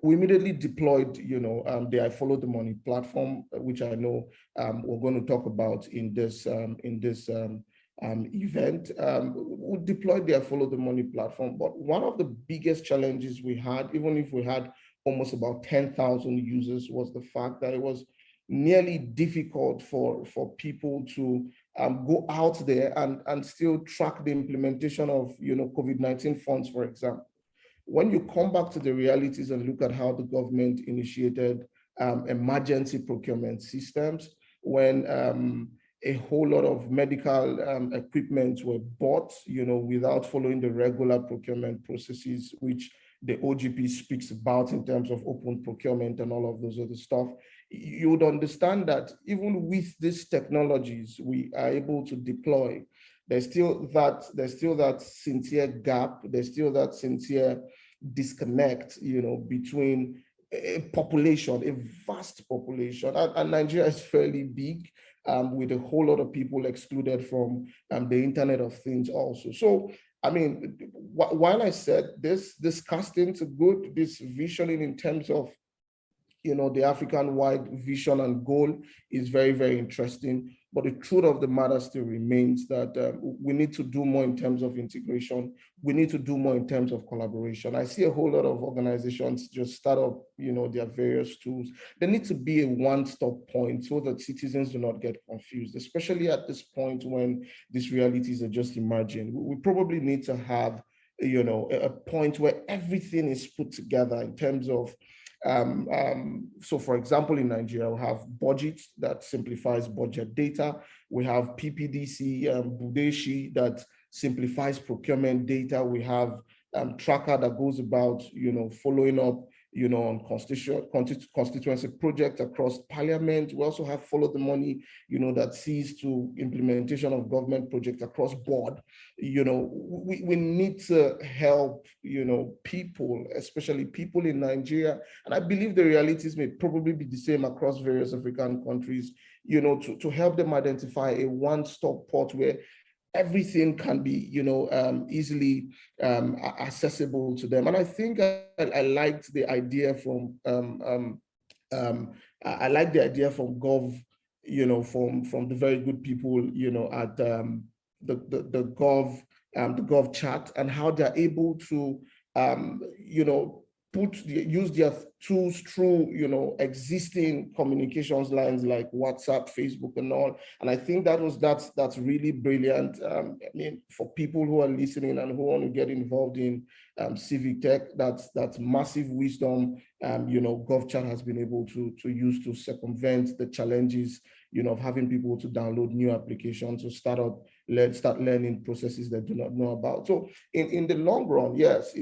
S9: we immediately deployed, the I Follow the Money platform, which I know we're going to talk about in this event. We deployed the I Follow the Money platform, but one of the biggest challenges we had, even if we had almost about 10,000 users, was the fact that it was nearly difficult for people to go out there and still track the implementation of COVID-19 funds, for example. When you come back to the realities and look at how the government initiated emergency procurement systems, when a whole lot of medical equipment were bought, without following the regular procurement processes, which the OGP speaks about in terms of open procurement and all of those other stuff, you would understand that even with these technologies we are able to deploy, there's still that sincere gap, there's still that sincere disconnect, between a population, a vast population, and Nigeria is fairly big, with a whole lot of people excluded from the Internet of Things also. So, I mean, while I said this casting to good, this visioning in terms of, the African-wide vision and goal is very, very interesting. But the truth of the matter still remains that we need to do more in terms of integration. We need to do more in terms of collaboration. I see a whole lot of organizations just start up, their various tools. There needs to be a one-stop point so that citizens do not get confused, especially at this point when these realities are just emerging. We probably need to have, a point where everything is put together in terms of so for example, in Nigeria, we have budget that simplifies budget data. We have PPDC, Budeshi that simplifies procurement data. We have tracker that goes about, following up, on constituency projects across parliament. We also have Follow the Money, that sees to implementation of government projects across board. We need to help, people, especially people in Nigeria. And I believe the realities may probably be the same across various African countries, to help them identify a one-stop port where everything can be, easily accessible to them. And I think I liked the idea from I like the idea from Gov, from the very good people, at the Gov chat, and how they're able to, use their tools through, existing communications lines like WhatsApp, Facebook, and all. And I think that's really brilliant. I mean, for people who are listening and who want to get involved in civic tech, that's massive wisdom. GovChat has been able to use to circumvent the challenges, of having people to download new applications, to start learning processes they do not know about. So in the long run, yes,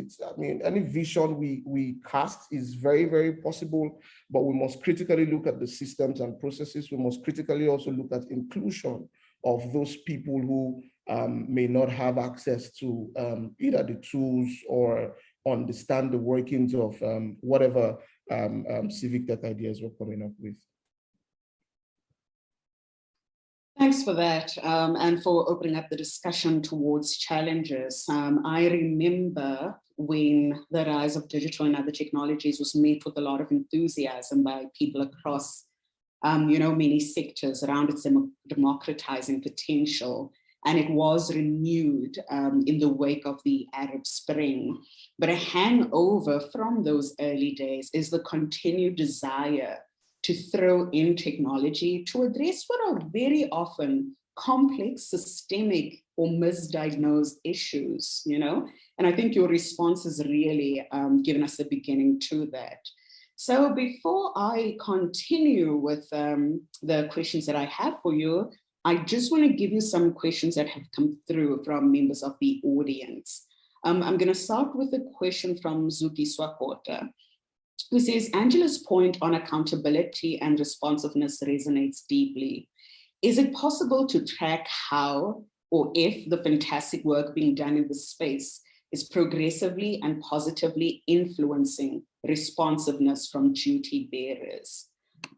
S9: any vision we cast is very, very possible, but we must critically look at the systems and processes. We must critically also look at inclusion of those people who may not have access to either the tools or understand the workings of whatever civic tech ideas we're coming up with.
S3: Thanks for that, and for opening up the discussion towards challenges. I remember when the rise of digital and other technologies was met with a lot of enthusiasm by people across, many sectors around its democratizing potential. And it was renewed in the wake of the Arab Spring. But a hangover from those early days is the continued desire to throw in technology to address what are very often complex, systemic, or misdiagnosed issues, And I think your response has really given us a beginning to that. So before I continue with the questions that I have for you, I just want to give you some questions that have come through from members of the audience. I'm going to start with a question from Zuki Swakota, who says, Angela's point on accountability and responsiveness resonates deeply. Is it possible to track how or if the fantastic work being done in this space is progressively and positively influencing responsiveness from duty bearers?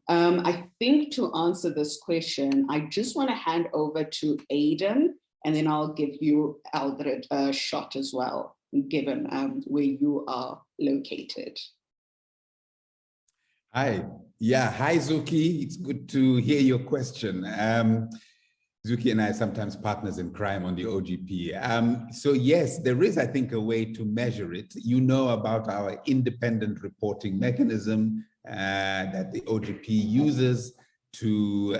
S3: I think to answer this question, I just want to hand over to Aidan, and then I'll give you, Aldred, a shot as well, given where you are located.
S6: Hi. Hi, Zuki. It's good to hear your question. Zuki and I are sometimes partners in crime on the OGP. So yes, there is, I think, a way to measure it. You know about our independent reporting mechanism that the OGP uses to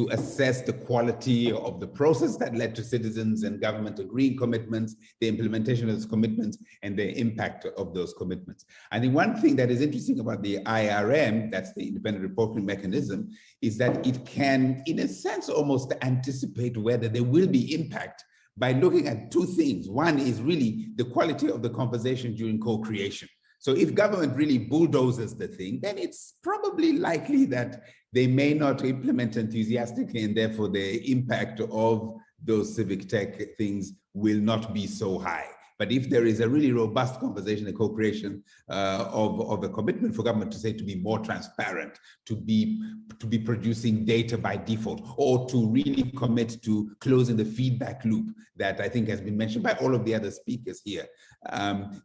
S6: assess the quality of the process that led to citizens and government agreeing commitments, the implementation of those commitments, and the impact of those commitments. I think one thing that is interesting about the IRM, that's the independent reporting mechanism, is that it can, in a sense, almost anticipate whether there will be impact by looking at two things. One is really the quality of the conversation during co-creation. So if government really bulldozes the thing, then it's probably likely that they may not implement enthusiastically, and therefore the impact of those civic tech things will not be so high. But if there is a really robust conversation and co-creation of a commitment for government to say to be more transparent, to be producing data by default, or to really commit to closing the feedback loop that I think has been mentioned by all of the other speakers here,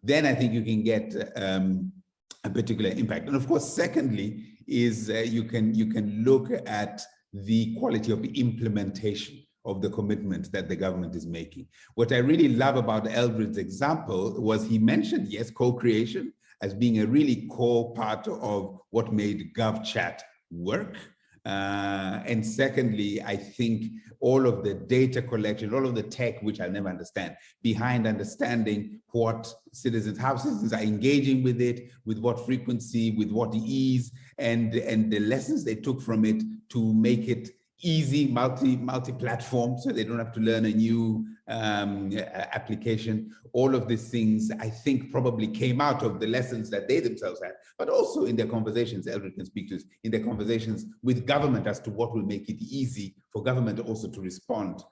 S6: then I think you can get a particular impact. And of course, secondly, is you can look at the quality of the implementation of the commitment that the government is making. What I really love about Eldred's example was he mentioned, yes, co-creation as being a really core part of what made GovChat work. And secondly, I think all of the data collection, all of the tech, which I'll never understand, behind understanding what citizens, how citizens are engaging with it, with what frequency, with what ease, and the lessons they took from it to make it easy, multi-platform, so they don't have to learn a new application. All of these things, I think, probably came out of the lessons that they themselves had, but also in their conversations, Eldred can speak to this, in their conversations with government as to what will make it easy for government also to respond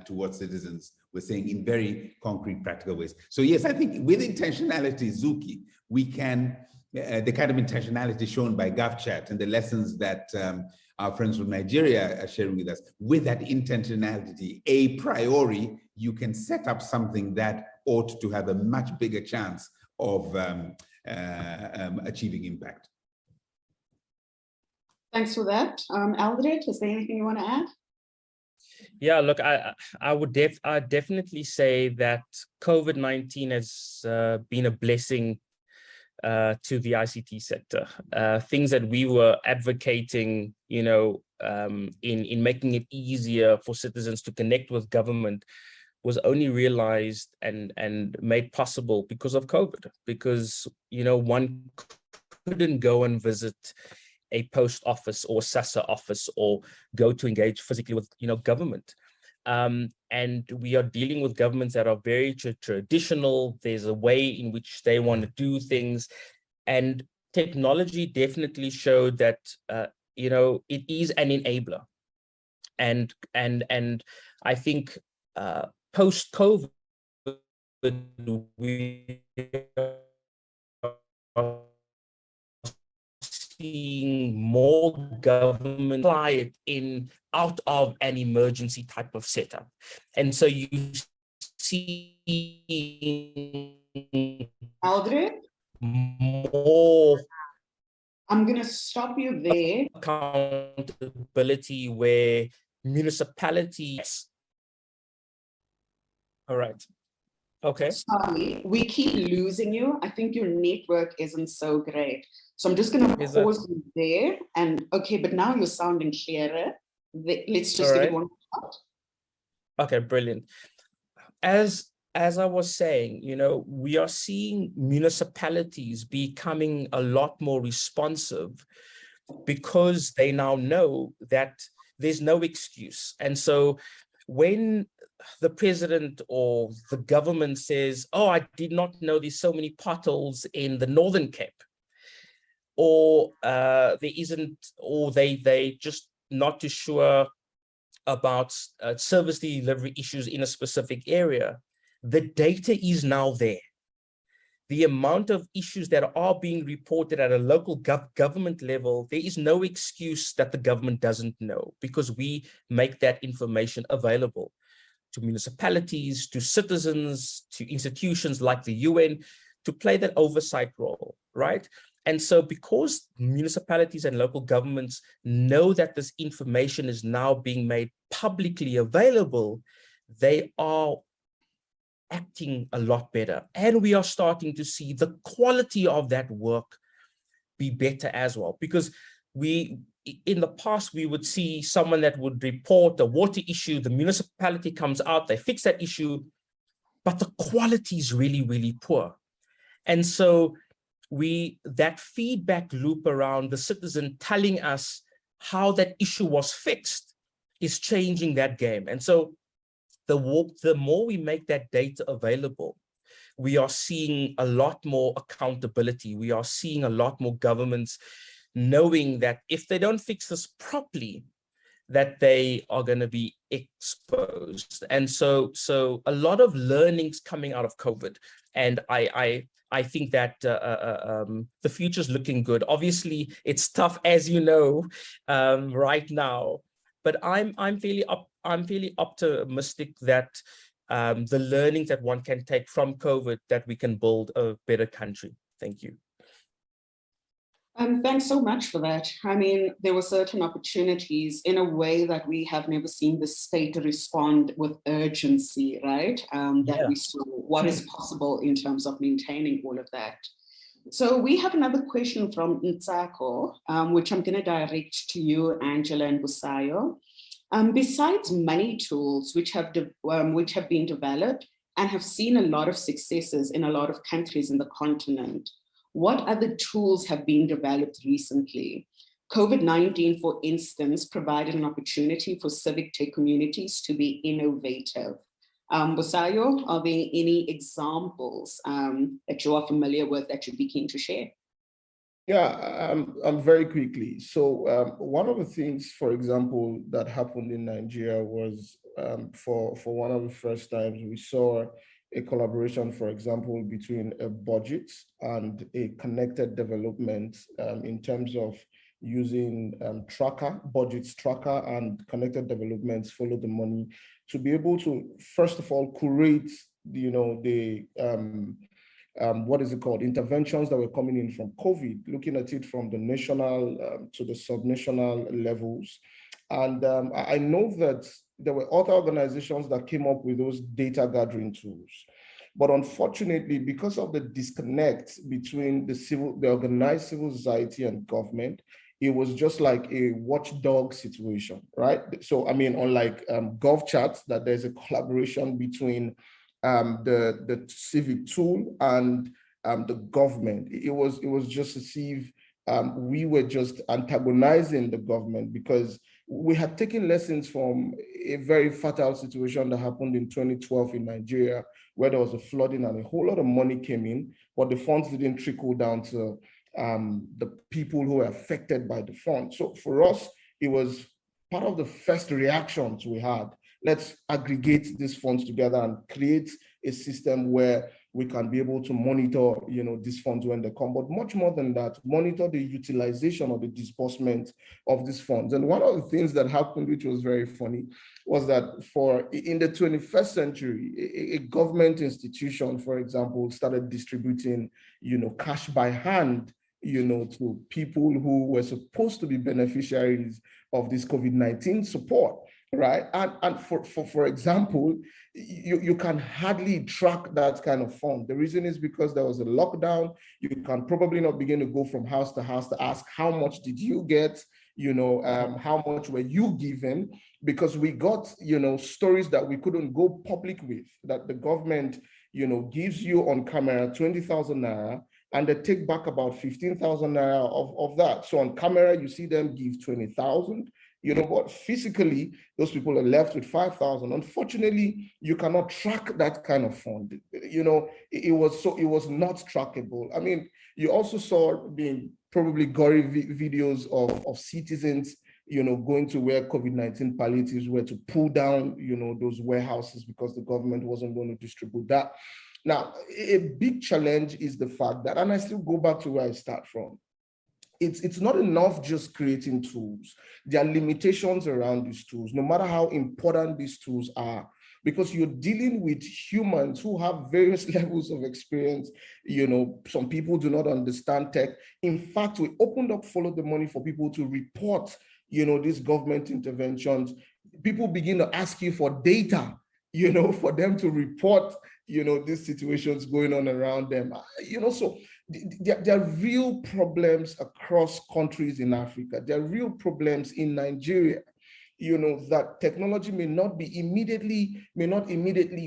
S6: to what citizens were saying in very concrete, practical ways. So yes, I think with intentionality, Zuki, we can, the kind of intentionality shown by GovChat and the lessons that our friends from Nigeria are sharing with us, with that intentionality, a priori, you can set up something that ought to have a much bigger chance of achieving impact.
S3: Thanks for that. Eldred, is there anything you want to add?
S7: Yeah, look, I would definitely say that COVID-19 has been a blessing to the ICT sector. Things that we were advocating, you know, in making it easier for citizens to connect with government was only realized and made possible because of COVID, because, you know, one couldn't go and visit a post office or SASSA office or go to engage physically with, you know, government. And we are dealing with governments that are very traditional. There's a way in which they want to do things, and technology definitely showed that you know, it is an enabler. And I think post-COVID, we are seeing more government apply it in out of an emergency type of setup. And so you see
S3: Eldred?
S7: More.
S3: I'm going to stop you there.
S7: Accountability where municipalities. All right. Okay.
S3: Sorry, we keep losing you. I think your network isn't so great. So I'm just going to pause you there. And okay, but now you're sounding clearer. Let's just get one shot.
S7: Okay, brilliant. As I was saying, you know, we are seeing municipalities becoming a lot more responsive because they now know that there's no excuse. And so when the president or the government says, oh, I did not know there's so many potholes in the Northern Cape, or there isn't, or they just not too sure about service delivery issues in a specific area, the data is now there. The amount of issues that are being reported at a local government level, there is no excuse that the government doesn't know, because we make that information available to municipalities, to citizens, to institutions like the UN, to play that oversight role, right? And so because municipalities and local governments know that this information is now being made publicly available, they are acting a lot better. And we are starting to see the quality of that work be better as well. Because in the past, we would see someone that would report a water issue, the municipality comes out, they fix that issue, but the quality is really, really poor. And so that feedback loop around the citizen telling us how that issue was fixed is changing that game. And so the more we make that data available, we are seeing a lot more accountability. We are seeing a lot more governments knowing that if they don't fix this properly, that they are going to be exposed. And so a lot of learnings coming out of COVID. And I think that the future is looking good. Obviously, it's tough, as you know, right now. But I'm fairly optimistic that the learnings that one can take from COVID, that we can build a better country. Thank you.
S3: Thanks so much for that. I mean, there were certain opportunities in a way that we have never seen the state respond with urgency, right? That we saw what is possible in terms of maintaining all of that. So we have another question from Ntsako, which I'm going to direct to you, Angela and Busayo. Besides money tools, which have been developed and have seen a lot of successes in a lot of countries in the continent, what other tools have been developed recently? COVID-19, for instance, provided an opportunity for civic tech communities to be innovative. Busayo, are there any examples that you are familiar with that you'd be keen to share?
S9: Yeah, very quickly. So one of the things, for example, that happened in Nigeria was for one of the first times we saw a collaboration, for example, between a budget and a connected development in terms of using budgets tracker and connected developments follow the money to be able to, first of all, curate, what is it called, interventions that were coming in from COVID, looking at it from the national to the subnational levels. And I know that there were other organizations that came up with those data gathering tools. But unfortunately, because of the disconnect between the organized civil society and government, it was just like a watchdog situation, right? So, I mean, unlike GovChat, that there's a collaboration between the Civic tool and the government. It was just as if we were just antagonizing the government, because we had taken lessons from a very fatal situation that happened in 2012 in Nigeria, where there was a flooding and a whole lot of money came in, but the funds didn't trickle down to the people who were affected by the funds. So for us, it was part of the first reactions we had. Let's aggregate these funds together and create a system where we can be able to monitor, these funds when they come. But much more than that, monitor the utilization or the disbursement of these funds. And one of the things that happened, which was very funny, was that in the 21st century, a government institution, for example, started distributing, cash by hand, to people who were supposed to be beneficiaries of this COVID-19 support. Right. And for example, you can hardly track that kind of fund. The reason is because there was a lockdown. You can probably not begin to go from house to ask, how much did you get? How much were you given? Because we got, stories that we couldn't go public with, that the government, gives you on camera 20,000 naira, and they take back about 15,000 naira of that. So on camera, you see them give 20,000. But physically, those people are left with 5,000. Unfortunately, you cannot track that kind of fund. It was not trackable. I mean, you also saw being probably gory videos of citizens, going to where COVID-19 palliatives were to pull down, those warehouses because the government wasn't going to distribute that. Now, a big challenge is the fact that, and I still go back to where I start from, it's not enough just creating tools. There are limitations around these tools, no matter how important these tools are, because you're dealing with humans who have various levels of experience. Some people do not understand tech. In fact, we opened up Follow the Money for people to report, these government interventions. People begin to ask you for data, for them to report, these situations going on around them. So there are real problems across countries in Africa. There are real problems in Nigeria, that technology may not immediately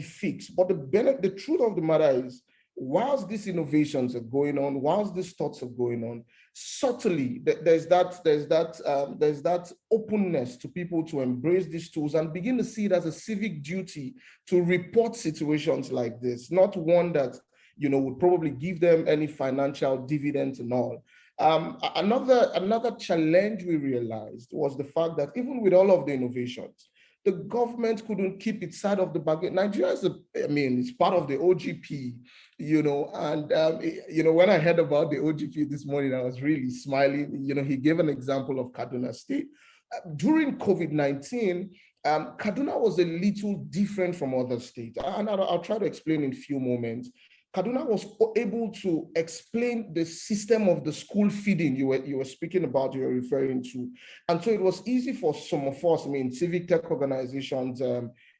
S9: fix. But the truth of the matter is, whilst these innovations are going on, whilst these thoughts are going on, subtly, there's that openness to people to embrace these tools and begin to see it as a civic duty to report situations like this, not one that would probably give them any financial dividends and all. Another challenge we realized was the fact that even with all of the innovations, the government couldn't keep its side of the bargain. Nigeria is, it's part of the OGP, and when I heard about the OGP this morning, I was really smiling. He gave an example of Kaduna State. During COVID-19, Kaduna was a little different from other states, and I'll try to explain in a few moments. Kaduna was able to explain the system of the school feeding you were speaking about, you were referring to. And so it was easy for some of us, civic tech organizations,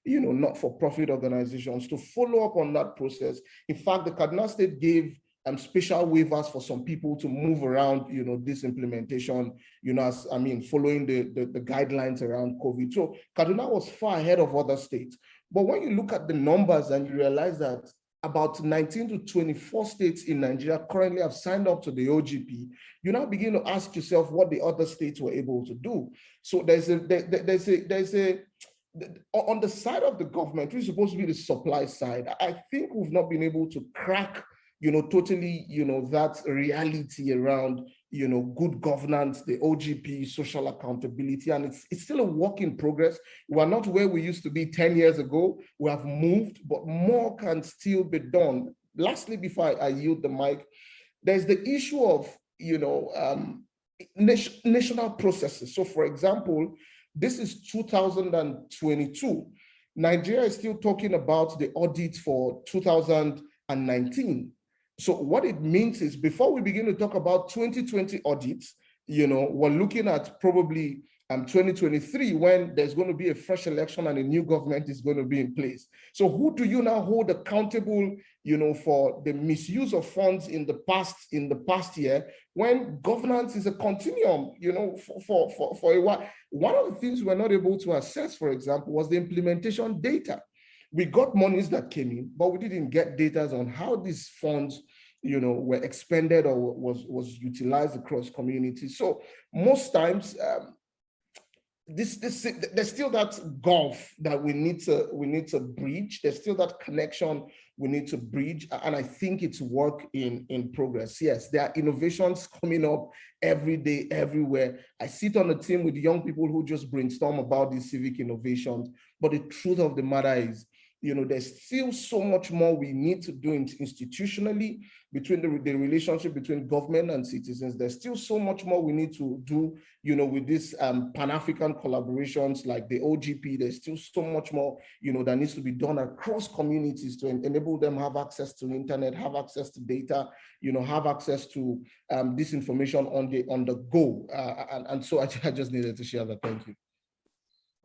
S9: not-for-profit organizations to follow up on that process. In fact, the Kaduna State gave special waivers for some people to move around, this implementation, following the guidelines around COVID. So Kaduna was far ahead of other states. But when you look at the numbers and you realize that about 19 to 24 states in Nigeria currently have signed up to the OGP, you now begin to ask yourself what the other states were able to do. So there's a on the side of the government, which is supposed to be the supply side, I think we've not been able to crack, totally, that reality around, good governance, the OGP, social accountability, and it's still a work in progress. We're not where we used to be 10 years ago. We have moved, but more can still be done. Lastly, before I yield the mic, there's the issue of, national processes. So for example, this is 2022. Nigeria is still talking about the audit for 2019. So what it means is before we begin to talk about 2020 audits, we're looking at probably 2023 when there's going to be a fresh election and a new government is going to be in place. So who do you now hold accountable, for the misuse of funds in the past year when governance is a continuum, for a while? One of the things we're not able to assess, for example, was the implementation data. We got monies that came in, but we didn't get data on how these funds, were expended or was utilized across communities. So most times, there's still that gulf that we need to bridge. There's still that connection we need to bridge, and I think it's work in progress. Yes, there are innovations coming up every day, everywhere. I sit on a team with young people who just brainstorm about these civic innovations, but the truth of the matter is, there's still so much more we need to do institutionally between the relationship between government and citizens. There's still so much more we need to do, with these Pan-African collaborations like the OGP. There's still so much more, that needs to be done across communities to enable them have access to internet, have access to data, have access to this information on the go. And so I just needed to share that. Thank you.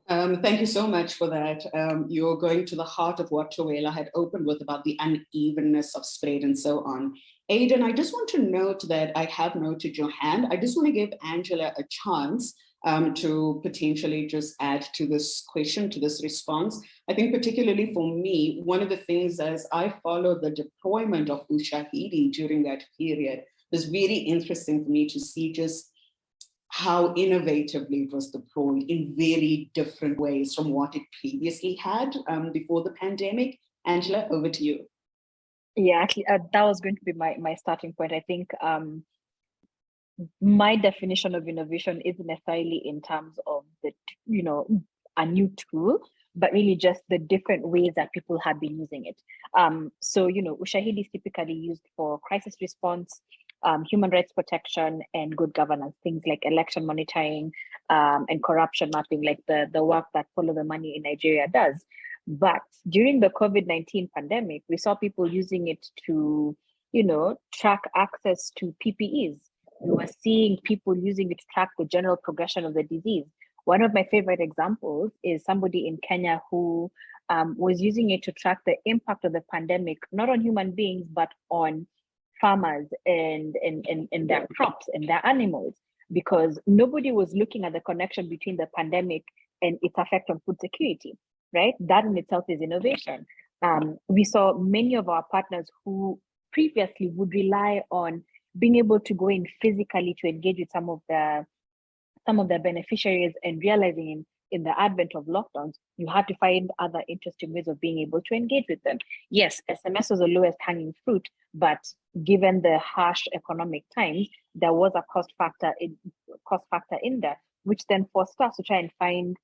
S3: Thank you so much for that. You're going to the heart of what Tawela had opened with about the unevenness of spread and so on. Aidan, I just want to note that I have noted your hand. I just want to give Angela a chance to potentially just add to this question, to this response. I think particularly for me, one of the things as I followed the deployment of Ushahidi during that period, it was very interesting for me to see just how innovatively it was deployed in very different ways from what it previously had before the pandemic. Angela, over to you.
S8: Yeah, actually, that was going to be my starting point. I think my definition of innovation isn't necessarily in terms of a new tool, but really just the different ways that people have been using it. So, Ushahidi is typically used for crisis response, human rights protection, and good governance, things like election monitoring and corruption mapping, like the work that Follow the Money in Nigeria does. But during the COVID-19 pandemic, we saw people using it to, track access to PPEs. We were seeing people using it to track the general progression of the disease. One of my favorite examples is somebody in Kenya who was using it to track the impact of the pandemic, not on human beings, but on farmers and their crops and their animals, because nobody was looking at the connection between the pandemic and its effect on food security, right? That in itself is innovation. We saw many of our partners who previously would rely on being able to go in physically to engage with some of the beneficiaries, and realizing in the advent of lockdowns, you had to find other interesting ways of being able to engage with them. Yes, SMS was the lowest hanging fruit, but given the harsh economic times, there was a cost factor in that, which then forced us to try and find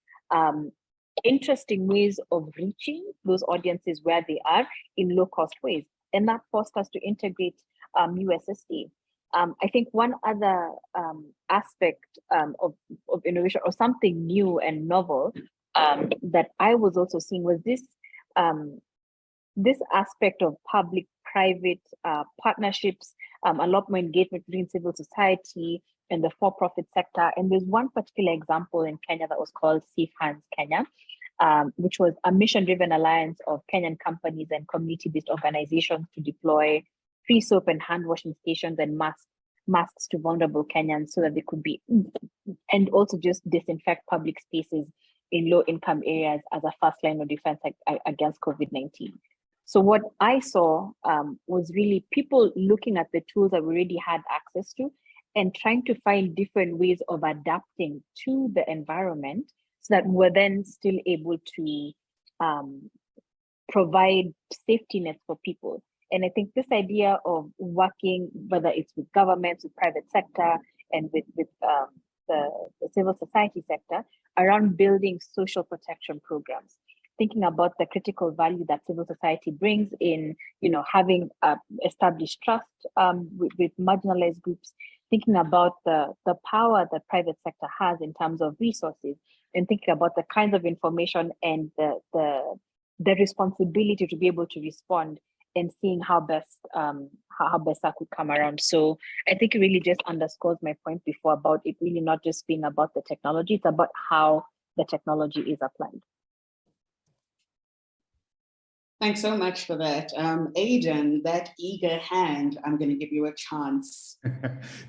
S8: interesting ways of reaching those audiences where they are in low cost ways. And that forced us to integrate USSD. I think one other aspect of innovation, or something new and novel, that I was also seeing, was this aspect of public-private partnerships, a lot more engagement between civil society and the for-profit sector. And there's one particular example in Kenya that was called Safe Hands Kenya, which was a mission-driven alliance of Kenyan companies and community-based organizations to deploy free soap and hand washing stations and masks to vulnerable Kenyans, so that they could be, and also just disinfect public spaces in low-income areas as a first line of defense against COVID-19. So what I saw was really people looking at the tools that we already had access to and trying to find different ways of adapting to the environment, so that we're then still able to provide safety nets for people. And I think this idea of working, whether it's with governments, with private sector, and with the civil society sector, around building social protection programs, thinking about the critical value that civil society brings in, having established trust with marginalized groups, thinking about the power that private sector has in terms of resources, and thinking about the kinds of information and the responsibility to be able to respond, and seeing how best that could come around. So I think it really just underscores my point before about it really not just being about the technology, it's about how the technology is applied.
S3: Thanks so much for that. Aidan, that eager hand, I'm going to give you a chance.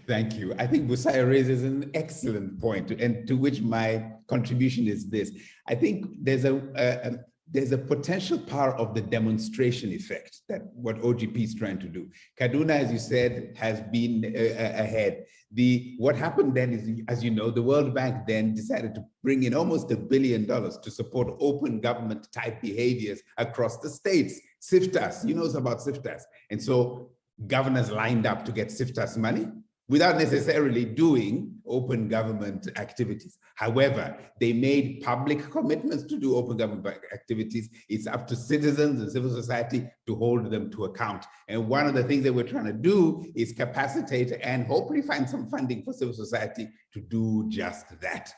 S6: Thank you. I think Busaya raises an excellent point, and to which my contribution is this. I think there's a potential power of the demonstration effect, that what OGP is trying to do. Kaduna, as you said, has been ahead. What happened then is, as you know, the World Bank then decided to bring in almost $1 billion to support open government type behaviors across the states. SIFTAS, you know about SIFTAS. And so governors lined up to get SIFTAS money without necessarily doing open government activities. However, they made public commitments to do open government activities. It's up to citizens and civil society to hold them to account. And one of the things that we're trying to do is capacitate and hopefully find some funding for civil society to do just that.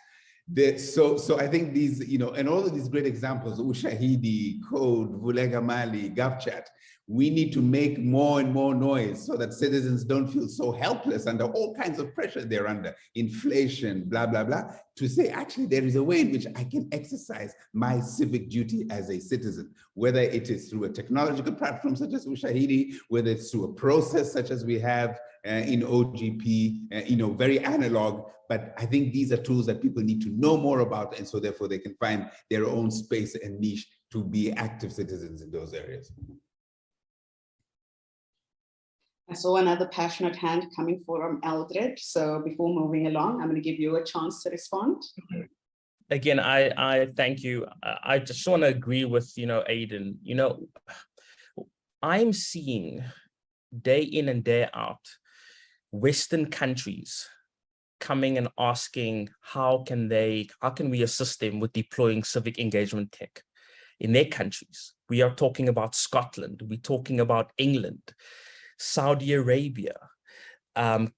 S6: So I think these, and all of these great examples, Ushahidi, Code, Vulega Mali, GovChat, we need to make more and more noise so that citizens don't feel so helpless under all kinds of pressure they're under, inflation, blah, blah, blah, to say, actually, there is a way in which I can exercise my civic duty as a citizen, whether it is through a technological platform such as Ushahidi, whether it's through a process such as we have in OGP, very analog, but I think these are tools that people need to know more about, and so therefore they can find their own space and niche to be active citizens in those areas.
S3: I saw another passionate hand coming from Eldred. So before moving along, I'm going to give you a chance to respond.
S7: Again, I thank you. I just want to agree with, Aidan. I'm seeing day in and day out Western countries coming and asking how can we assist them with deploying civic engagement tech in their countries. We are talking about Scotland, we're talking about England, Saudi Arabia,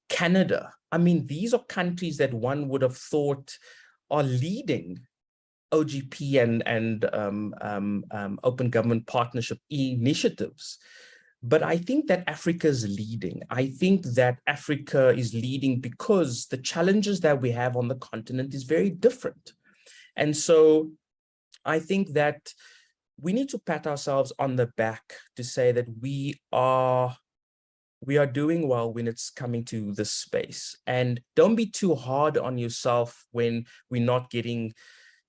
S7: Canada. I mean, these are countries that one would have thought are leading OGP and open government partnership initiatives. But I think that Africa is leading. I think that Africa is leading because the challenges that we have on the continent is very different. And so I think that we need to pat ourselves on the back to say that we are doing well when it's coming to this space. And don't be too hard on yourself when we're not getting,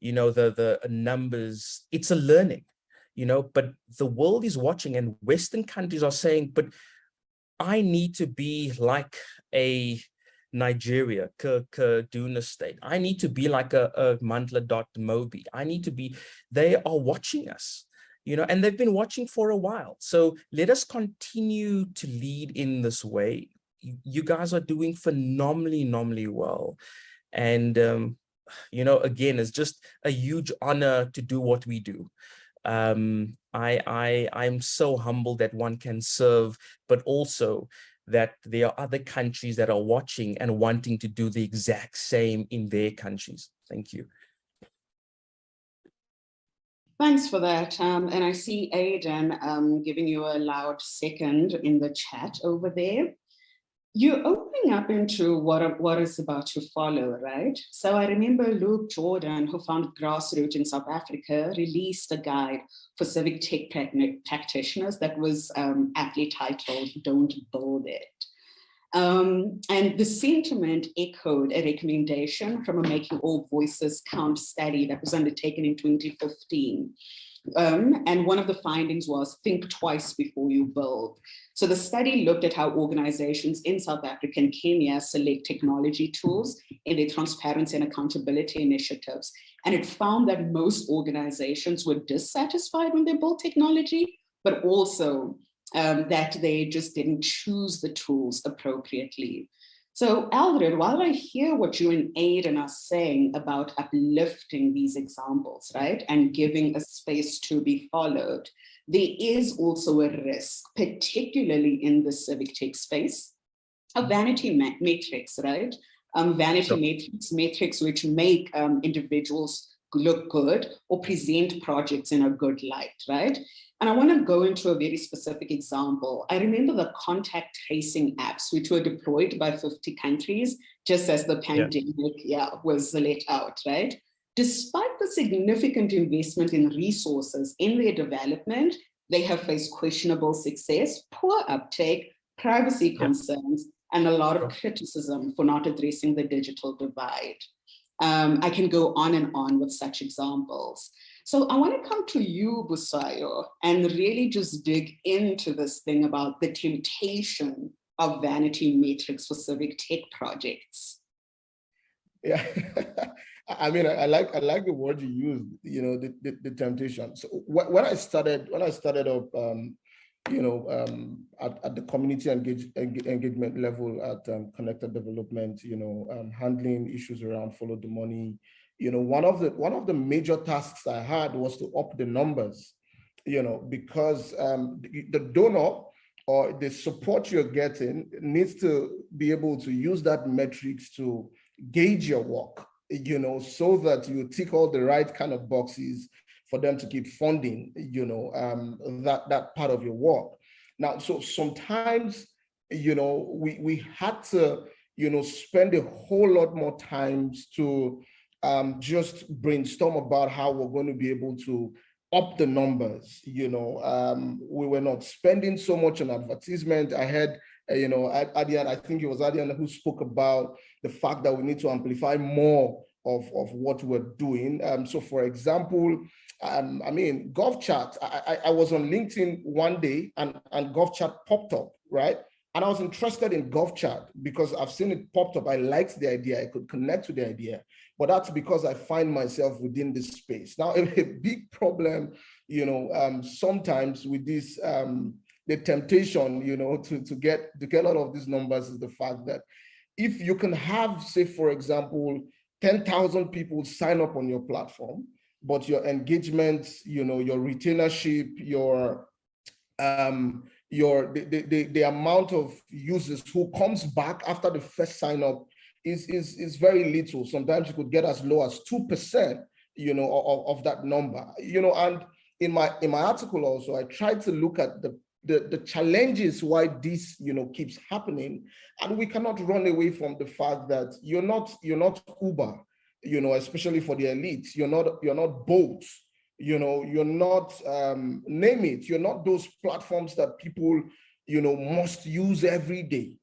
S7: the numbers. It's a learning, but the world is watching, and Western countries are saying, but I need to be like a Nigeria, Kaduna State. I need to be like a Mandla.Mobi. I need to be, they are watching us, and they've been watching for a while. So let us continue to lead in this way. You guys are doing phenomenally well. And, again, it's just a huge honor to do what we do. I'm so humbled that one can serve, but also that there are other countries that are watching and wanting to do the exact same in their countries. Thank you.
S3: Thanks for that. And I see Aidan giving you a loud second in the chat over there. You're opening up into what is about to follow, right? So I remember Luke Jordan, who founded Grassroots in South Africa, released a guide for civic tech practitioners that was aptly titled, Don't Build It. And the sentiment echoed a recommendation from a Making All Voices Count study that was undertaken in 2015. And one of the findings was think twice before you build. So the study looked at how organizations in South Africa and Kenya select technology tools in their transparency and accountability initiatives. And it found that most organizations were dissatisfied when they built technology, but also that they just didn't choose the tools appropriately. So Aldred, while I hear what you and Aidan are saying about uplifting these examples, right, and giving a space to be followed, there is also a risk, particularly in the civic tech space, of vanity metrics, right? Vanity metrics which make individuals look good or present projects in a good light, right? And I want to go into a very specific example. I remember the contact tracing apps, which were deployed by 50 countries, just as the pandemic was let out, right? Despite the significant investment in resources in their development, they have faced questionable success, poor uptake, privacy concerns, and a lot of criticism for not addressing the digital divide. I can go on and on with such examples. So I want to come to you, Busayo, and really just dig into this thing about the temptation of vanity metrics for civic tech projects.
S9: Yeah, I mean, I like the word you used. The temptation. So when I started up, at the community engagement level at Connected Development, handling issues around follow the money. One of the major tasks I had was to up the numbers, because the donor or the support you're getting needs to be able to use that metrics to gauge your work, so that you tick all the right kind of boxes for them to keep funding, that part of your work. Now, so sometimes, we had to, spend a whole lot more times to just brainstorm about how we're going to be able to up the numbers. We were not spending so much on advertisement. I had, Adian, I think it was Adian who spoke about the fact that we need to amplify more of what we're doing. So for example, GovChat, I was on LinkedIn one day and GovChat popped up, right? And I was interested in GovChat because I've seen it popped up. I liked the idea. I could connect to the idea, but that's because I find myself within this space. Now, a big problem, sometimes with this, the temptation, to get a lot of these numbers is the fact that if you can have, say, for example, 10,000 people sign up on your platform, but your engagement, your retainership, the amount of users who comes back after the first sign up is very little. Sometimes you could get as low as 2%, of that number. And in my article also, I tried to look at the challenges why this keeps happening, and we cannot run away from the fact that you're not Uber, especially for the elites. You're not Bolt, you're not name it. You're not those platforms that people must use every day.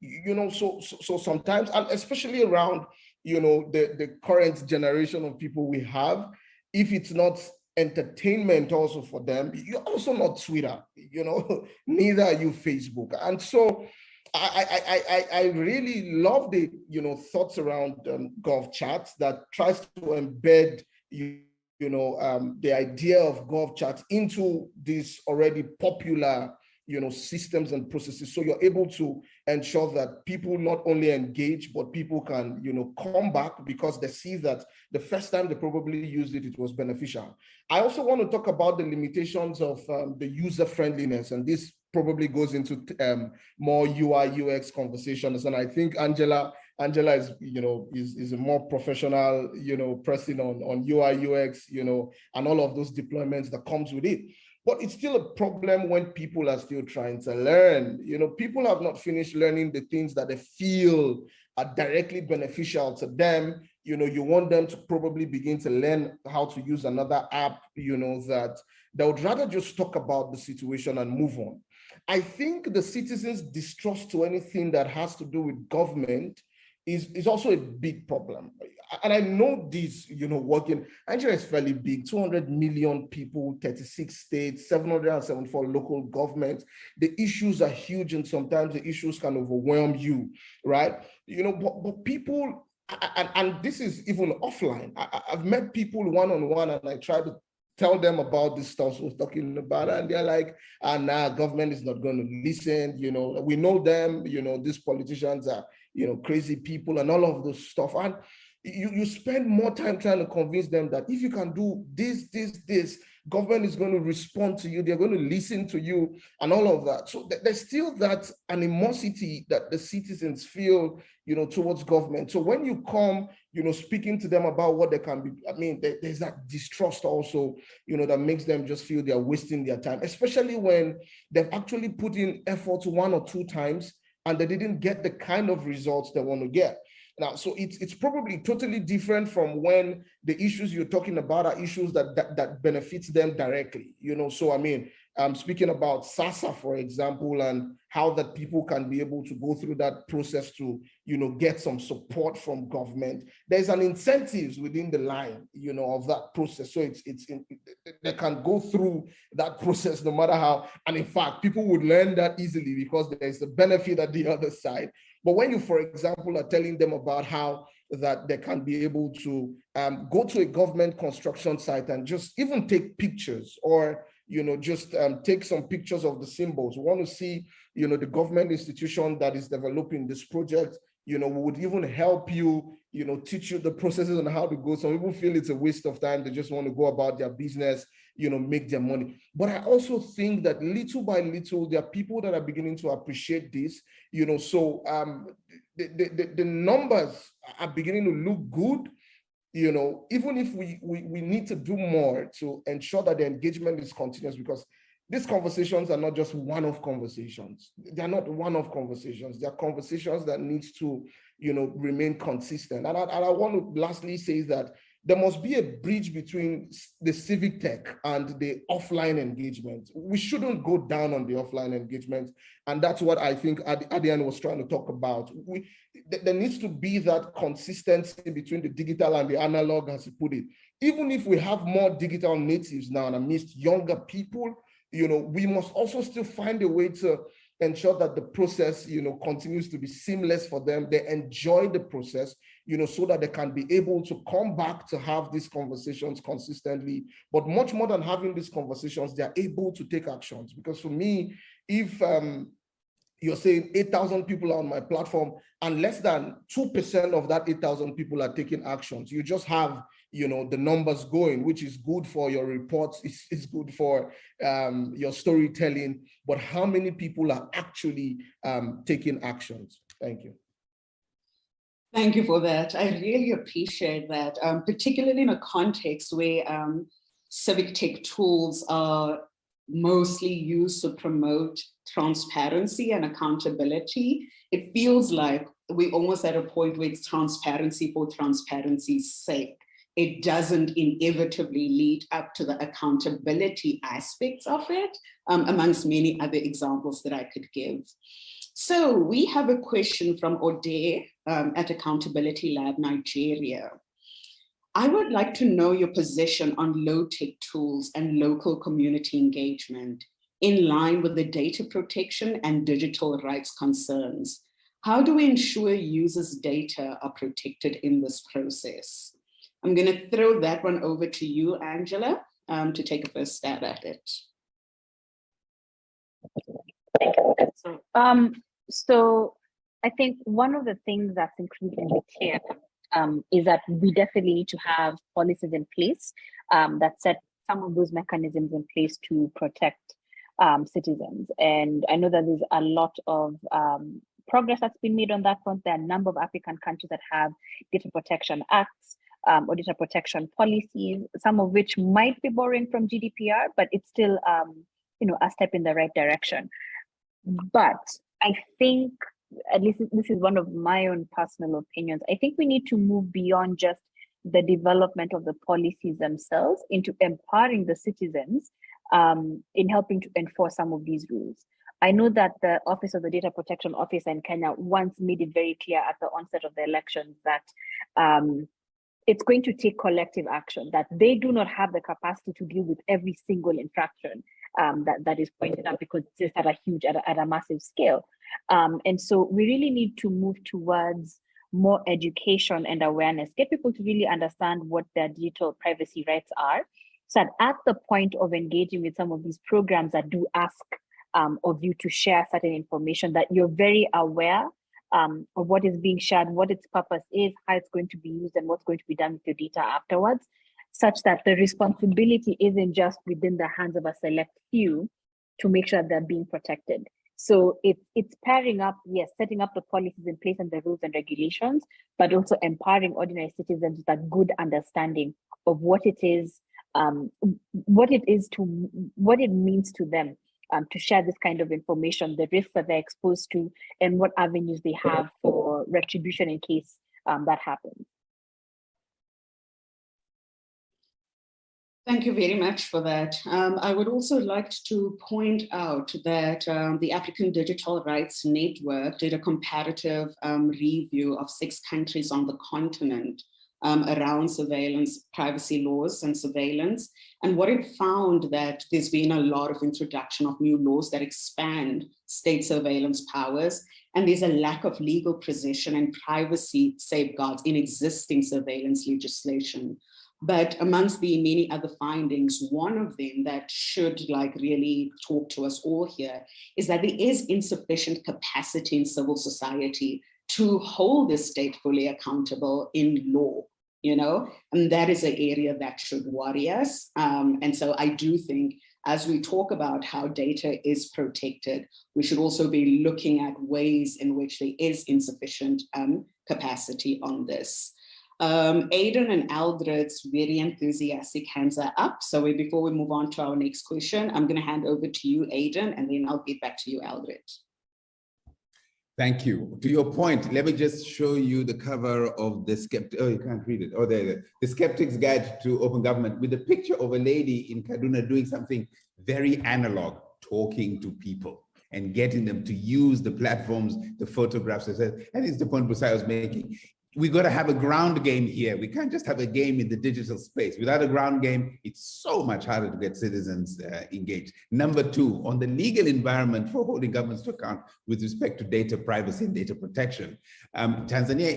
S9: So sometimes, and especially around the current generation of people we have, if it's not entertainment also for them, you're also not Twitter, neither are you Facebook. And so I really love the thoughts around GovChat that tries to embed the idea of GovChat into this already popular systems and processes. So you're able to ensure that people not only engage, but people can come back because they see that the first time they probably used it, it was beneficial. I also want to talk about the limitations of the user friendliness, and this probably goes into more UI UX conversations. And I think Angela is is a more professional person on UI UX and all of those deployments that comes with it. But it's still a problem when people are still trying to learn. People have not finished learning the things that they feel are directly beneficial to them. You want them to probably begin to learn how to use another app, that they would rather just talk about the situation and move on. I think the citizens' distrust to anything that has to do with government is also a big problem. And I know this, working, Nigeria is fairly big, 200 million people, 36 states, 774 local governments. The issues are huge, and sometimes the issues can overwhelm you, right? But people, and this is even offline. I've met people one-on-one, and I try to tell them about this stuff we're talking about, and they're like, nah, government is not going to listen. We know them, these politicians are, crazy people and all of those stuff. And you spend more time trying to convince them that if you can do this, government is going to respond to you, they're going to listen to you and all of that. So there's still that animosity that the citizens feel, towards government. So when you come, speaking to them about what they can be, there's that distrust also, that makes them just feel they're wasting their time, especially when they've actually put in effort 1 or 2 times and they didn't get the kind of results they want to get. Now, so it's probably totally different from when the issues you're talking about are issues that benefits them directly, So, I'm speaking about SASA, for example, and how that people can be able to go through that process to, get some support from government. There's an incentives within the line, of that process. So they can go through that process no matter how. And in fact, people would learn that easily because there's a benefit at the other side. But when you, for example, are telling them about how that they can be able to go to a government construction site and just even take pictures or, just take some pictures of the symbols. We want to see, the government institution that is developing this project, we would even help you, teach you the processes on how to go. Some people feel it's a waste of time. They just want to go about their business, make their money. But I also think that little by little, there are people that are beginning to appreciate this, so the numbers are beginning to look good, even if we need to do more to ensure that the engagement is continuous, because these conversations are not just one-off conversations. They're not one-off conversations. They're conversations that needs to, remain consistent. And I want to lastly say that there must be a bridge between the civic tech and the offline engagement. We shouldn't go down on the offline engagement. And that's what I think Adian was trying to talk about. There needs to be that consistency between the digital and the analog, as he put it. Even if we have more digital natives now and amidst younger people, we must also still find a way to ensure that the process, continues to be seamless for them. They enjoy the process, so that they can be able to come back to have these conversations consistently. But much more than having these conversations, they're able to take actions. Because for me, if you're saying 8,000 people are on my platform and less than 2% of that 8,000 people are taking actions, you just have the numbers going, which is good for your reports, it's good for your storytelling, but how many people are actually taking actions? Thank you.
S3: Thank you for that. I really appreciate that, particularly in a context where civic tech tools are mostly used to promote transparency and accountability. It feels like we're almost at a point where it's transparency for transparency's sake. It doesn't inevitably lead up to the accountability aspects of it, amongst many other examples that I could give. So we have a question from Ode at Accountability Lab Nigeria. I would like to know your position on low-tech tools and local community engagement. in line with the data protection and digital rights concerns? How do we ensure users' data are protected in this process? I'm going to throw that one over to you, Angela, to take a first stab at it.
S8: So I think one of the things that's increasingly clear is that we definitely need to have policies in place that set some of those mechanisms in place to protect citizens. And I know that there's a lot of progress that's been made on that front. There are a number of African countries that have data protection acts or data protection policies, some of which might be borrowing from GDPR, but it's still a step in the right direction. But I think, at least this is one of my own personal opinions, I think we need to move beyond just the development of the policies themselves into empowering the citizens in helping to enforce some of these rules. I know that the Office of the Data Protection Officer in Kenya once made it very clear at the onset of the elections that it's going to take collective action, that they do not have the capacity to deal with every single infraction that is pointed out, because it's at a massive scale. And so we really need to move towards more education and awareness, get people to really understand what their digital privacy rights are, so that at the point of engaging with some of these programs that do ask of you to share certain information, that you're very aware of what is being shared, what its purpose is, how it's going to be used, and what's going to be done with your data afterwards, such that the responsibility isn't just within the hands of a select few to make sure they're being protected. So it's pairing up, yes, setting up the policies in place and the rules and regulations, but also empowering ordinary citizens with a good understanding of what it means to them to share this kind of information, the risks that they're exposed to, and what avenues they have for retribution in case that happens.
S3: Thank you very much for that. I would also like to point out that the African Digital Rights Network did a comparative review of 6 countries on the continent around surveillance, privacy laws and surveillance. And what it found that there's been a lot of introduction of new laws that expand state surveillance powers. And there's a lack of legal precision and privacy safeguards in existing surveillance legislation. But amongst the many other findings, one of them that should really talk to us all here is that there is insufficient capacity in civil society to hold the state fully accountable in law, and that is an area that should worry us. And so I do think as we talk about how data is protected, we should also be looking at ways in which there is insufficient capacity on this. Aidan and Aldred's very enthusiastic hands are up. So before we move on to our next question, I'm going to hand over to you, Aidan, and then I'll get back to you, Aldred.
S6: Thank you. To your point, let me just show you the cover of the Skeptic. Oh, you can't read it. Oh, there. The Skeptic's Guide to Open Government, with a picture of a lady in Kaduna doing something very analog, talking to people and getting them to use the platforms, the photographs. And it's the point Busai was making. We got to have a ground game here. We can't just have a game in the digital space. Without a ground game, it's so much harder to get citizens engaged. Number 2, on the legal environment for holding governments to account with respect to data privacy and data protection. Tanzania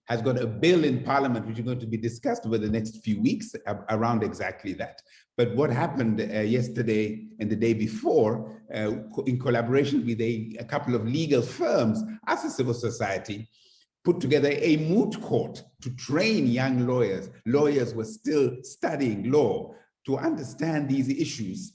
S6: has got a bill in parliament, which is going to be discussed over the next few weeks around exactly that. But what happened yesterday and the day before, in collaboration with a couple of legal firms, as a civil society, put together a moot court to train young lawyers. Lawyers were still studying law to understand these issues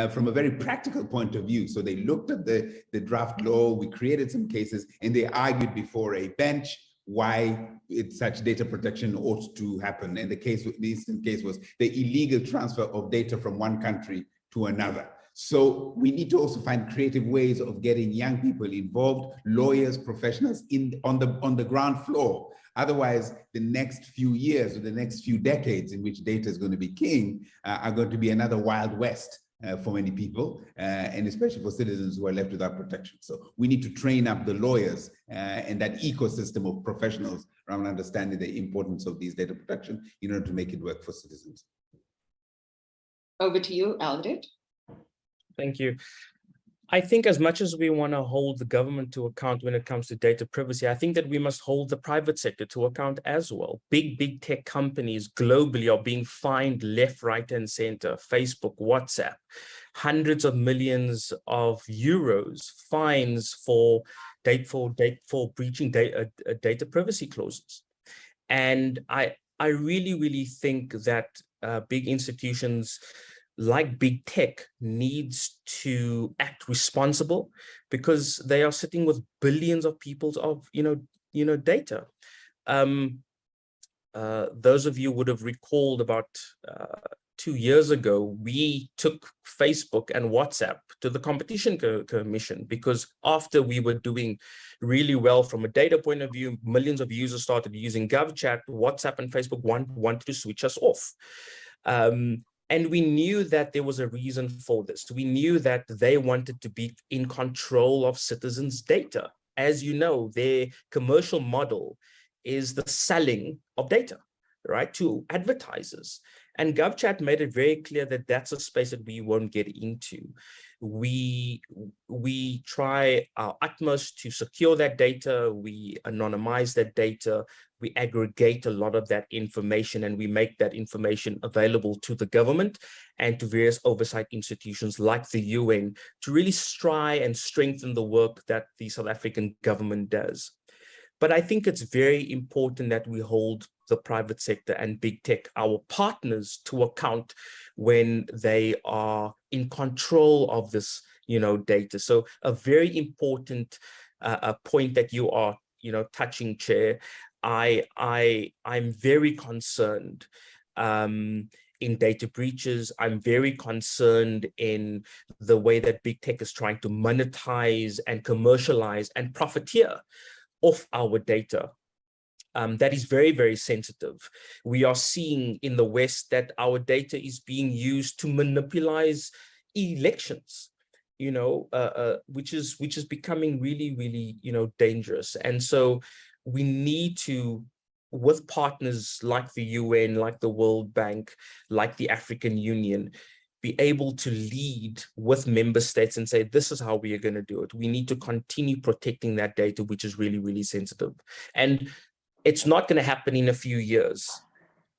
S6: from a very practical point of view. So they looked at the draft law, we created some cases, and they argued before a bench why such data protection ought to happen. And the instant case was the illegal transfer of data from one country to another. So we need to also find creative ways of getting young people involved, lawyers, professionals on the ground floor. Otherwise, the next few years or the next few decades in which data is going to be king are going to be another Wild West for many people, and especially for citizens who are left without protection. So we need to train up the lawyers and that ecosystem of professionals around understanding the importance of these data protection in order to make it work for citizens.
S3: Over to you, Aldred.
S7: Thank you. I think as much as we want to hold the government to account when it comes to data privacy, I think that we must hold the private sector to account as well. Big tech companies globally are being fined left, right, and center. Facebook, WhatsApp, hundreds of millions of euros fines for breaching data privacy clauses. And I really think that big institutions like big tech needs to act responsible, because they are sitting with billions of people's of data. Those of you would have recalled about 2 years ago, we took Facebook and WhatsApp to the Competition Commission, because after we were doing really well from a data point of view, millions of users started using GovChat, WhatsApp and Facebook wanted to switch us off. And we knew that there was a reason for this. We knew that they wanted to be in control of citizens' data. As you know, their commercial model is the selling of data, right, to advertisers. And GovChat made it very clear that that's a space that we won't get into. We try our utmost to secure that data. We anonymize that data. We aggregate a lot of that information, and we make that information available to the government and to various oversight institutions like the UN to really try and strengthen the work that the South African government does. But I think it's very important that we hold the private sector and big tech, our partners, to account when they are in control of this, data. So a very important point that you are, touching, Chair. I'm very concerned in data breaches. I'm very concerned in the way that big tech is trying to monetize and commercialize and profiteer off our data. That is very, very sensitive. We are seeing in the West that our data is being used to manipulate elections, which is becoming really, really, dangerous. And so we need to, with partners like the UN, like the World Bank, like the African Union, be able to lead with member states and say, this is how we are going to do it. We need to continue protecting that data, which is really, really sensitive. And it's not going to happen in a few years.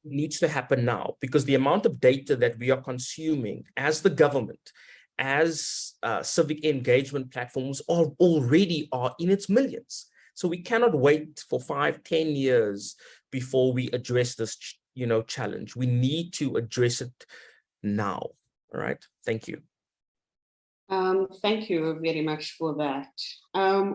S7: It needs to happen now, because the amount of data that we are consuming as the government, as civic engagement platforms are in its millions. So we cannot wait for 5-10 years before we address this, challenge. We need to address it now. All right. Thank you.
S3: Thank you very much for that.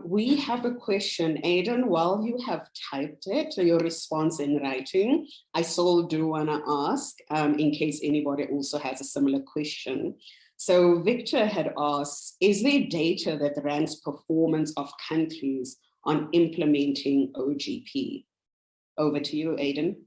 S3: We have a question. Aidan, while you have typed it, your response in writing, I still do want to ask, in case anybody also has a similar question. So Victor had asked, is there data that ranks performance of countries on implementing OGP? Over to you, Aidan.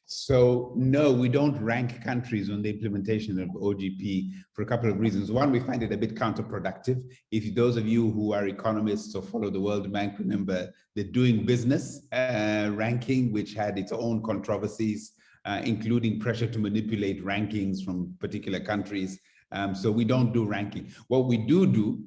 S6: So no, we don't rank countries on the implementation of OGP for a couple of reasons. One, we find it a bit counterproductive. If those of you who are economists or follow the World Bank remember the Doing Business ranking, which had its own controversies, including pressure to manipulate rankings from particular countries. So we don't do ranking. What we do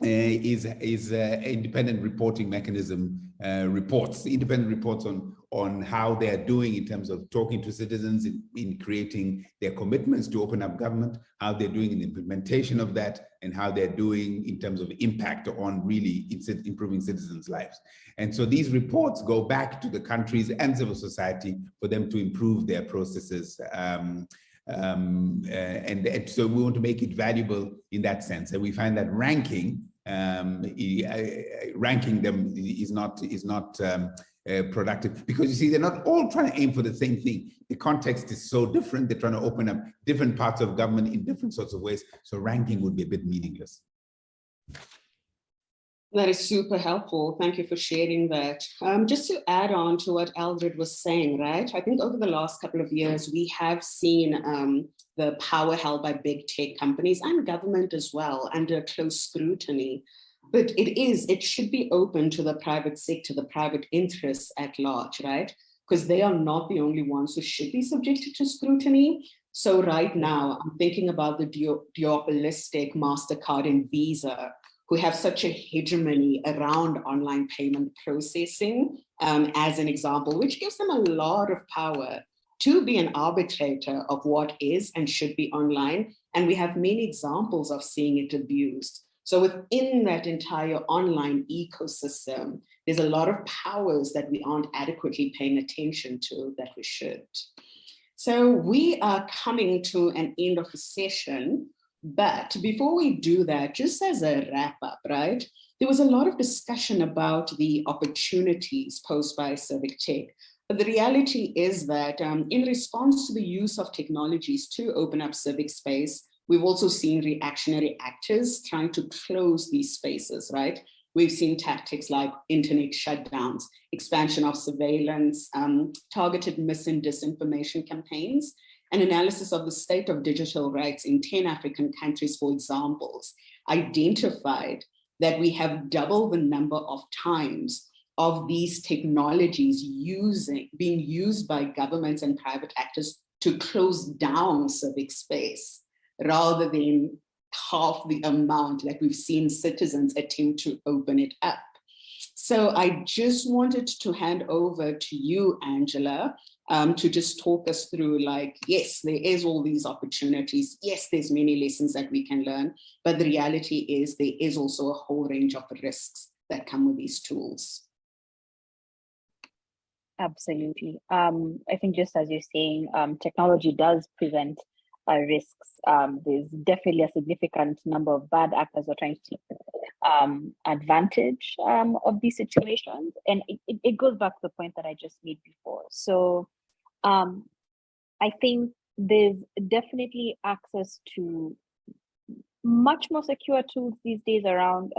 S6: is independent reporting mechanism independent reports on how they're doing in terms of talking to citizens, in creating their commitments to open up government, how they're doing in implementation of that, and how they're doing in terms of impact on really improving citizens' lives. And so these reports go back to the countries and civil society for them to improve their processes. And so we want to make it valuable in that sense. And we find that ranking them is not productive, because you see, they're not all trying to aim for the same thing. The context is so different. They're trying to open up different parts of government in different sorts of ways. So ranking would be a bit meaningless.
S3: That is super helpful. Thank you for sharing that. Just to add on to what Aldred was saying, right? I think over the last couple of years, we have seen the power held by big tech companies and government as well under close scrutiny. But it should be open to the private sector, the private interests at large, right? Because they are not the only ones who should be subjected to scrutiny. So right now, I'm thinking about the duopolistic MasterCard and Visa, who have such a hegemony around online payment processing, as an example, which gives them a lot of power to be an arbitrator of what is and should be online. And we have many examples of seeing it abused. So within that entire online ecosystem, there's a lot of powers that we aren't adequately paying attention to that we should. So we are coming to an end of a session, but before we do that, just as a wrap up, right? There was a lot of discussion about the opportunities posed by civic tech. But the reality is that in response to the use of technologies to open up civic space, we've also seen reactionary actors trying to close these spaces, right? We've seen tactics like internet shutdowns, expansion of surveillance, targeted mis and disinformation campaigns, an analysis of the state of digital rights in 10 African countries, for examples, identified that we have double the number of times of these technologies being used by governments and private actors to close down civic space, rather than half the amount that we've seen citizens attempt to open it up. So I just wanted to hand over to you, Angela, to just talk us through, like, yes, there is all these opportunities. Yes, there's many lessons that we can learn, but the reality is there is also a whole range of risks that come with these tools.
S8: Absolutely. I think just as you're saying, technology does present risks. There's definitely a significant number of bad actors who are trying to take advantage of these situations. And it goes back to the point that I just made before. So I think there's definitely access to much more secure tools these days around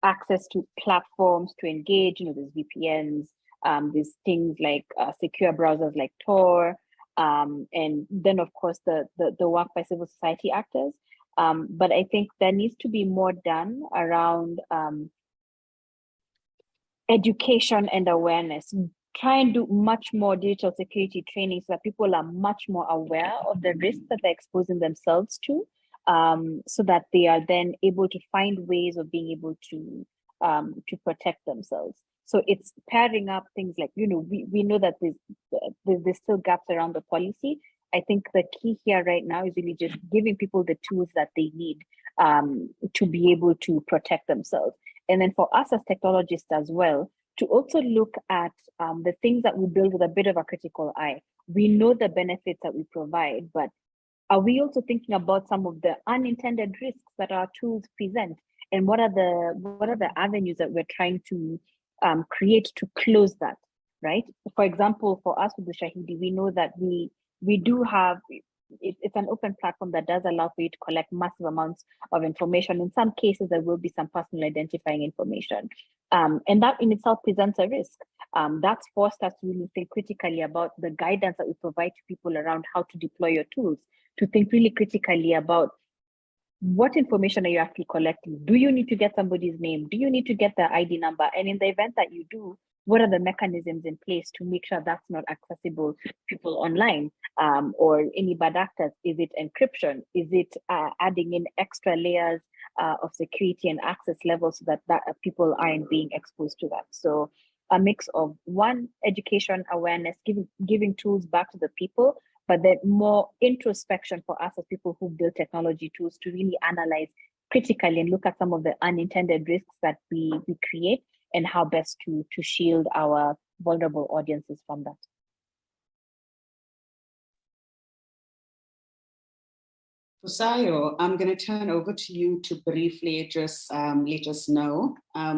S8: access to platforms to engage. There's VPNs, there's things like secure browsers like Tor, and then of course the work by civil society actors. But I think there needs to be more done around education and awareness. Try and do much more digital security training so that people are much more aware of the risks that they're exposing themselves to, so that they are then able to find ways of being able to protect themselves. So it's pairing up things like, we know that there's still gaps around the policy. I think the key here right now is really just giving people the tools that they need to be able to protect themselves. And then for us as technologists as well, to also look at the things that we build with a bit of a critical eye. We know the benefits that we provide, but are we also thinking about some of the unintended risks that our tools present? And what are the avenues that we're trying to create to close that, right? For example, for us with the Shahidi, we know that we do have, it's an open platform that does allow for you to collect massive amounts of information. In some cases, there will be some personal identifying information. And that in itself presents a risk. That's forced us to really think critically about the guidance that we provide to people around how to deploy your tools, to think really critically about what information are you actually collecting? Do you need to get somebody's name? Do you need to get their ID number? And in the event that you do, what are the mechanisms in place to make sure that's not accessible to people online or any bad actors? Is it encryption? Is it adding in extra layers of security and access levels so that people aren't being exposed to that? So a mix of one, education, awareness, giving tools back to the people, but then more introspection for us as people who build technology tools to really analyze critically and look at some of the unintended risks that we create and how best to shield our vulnerable audiences from that.
S3: Fusayo, I'm going to turn over to you to briefly just let us know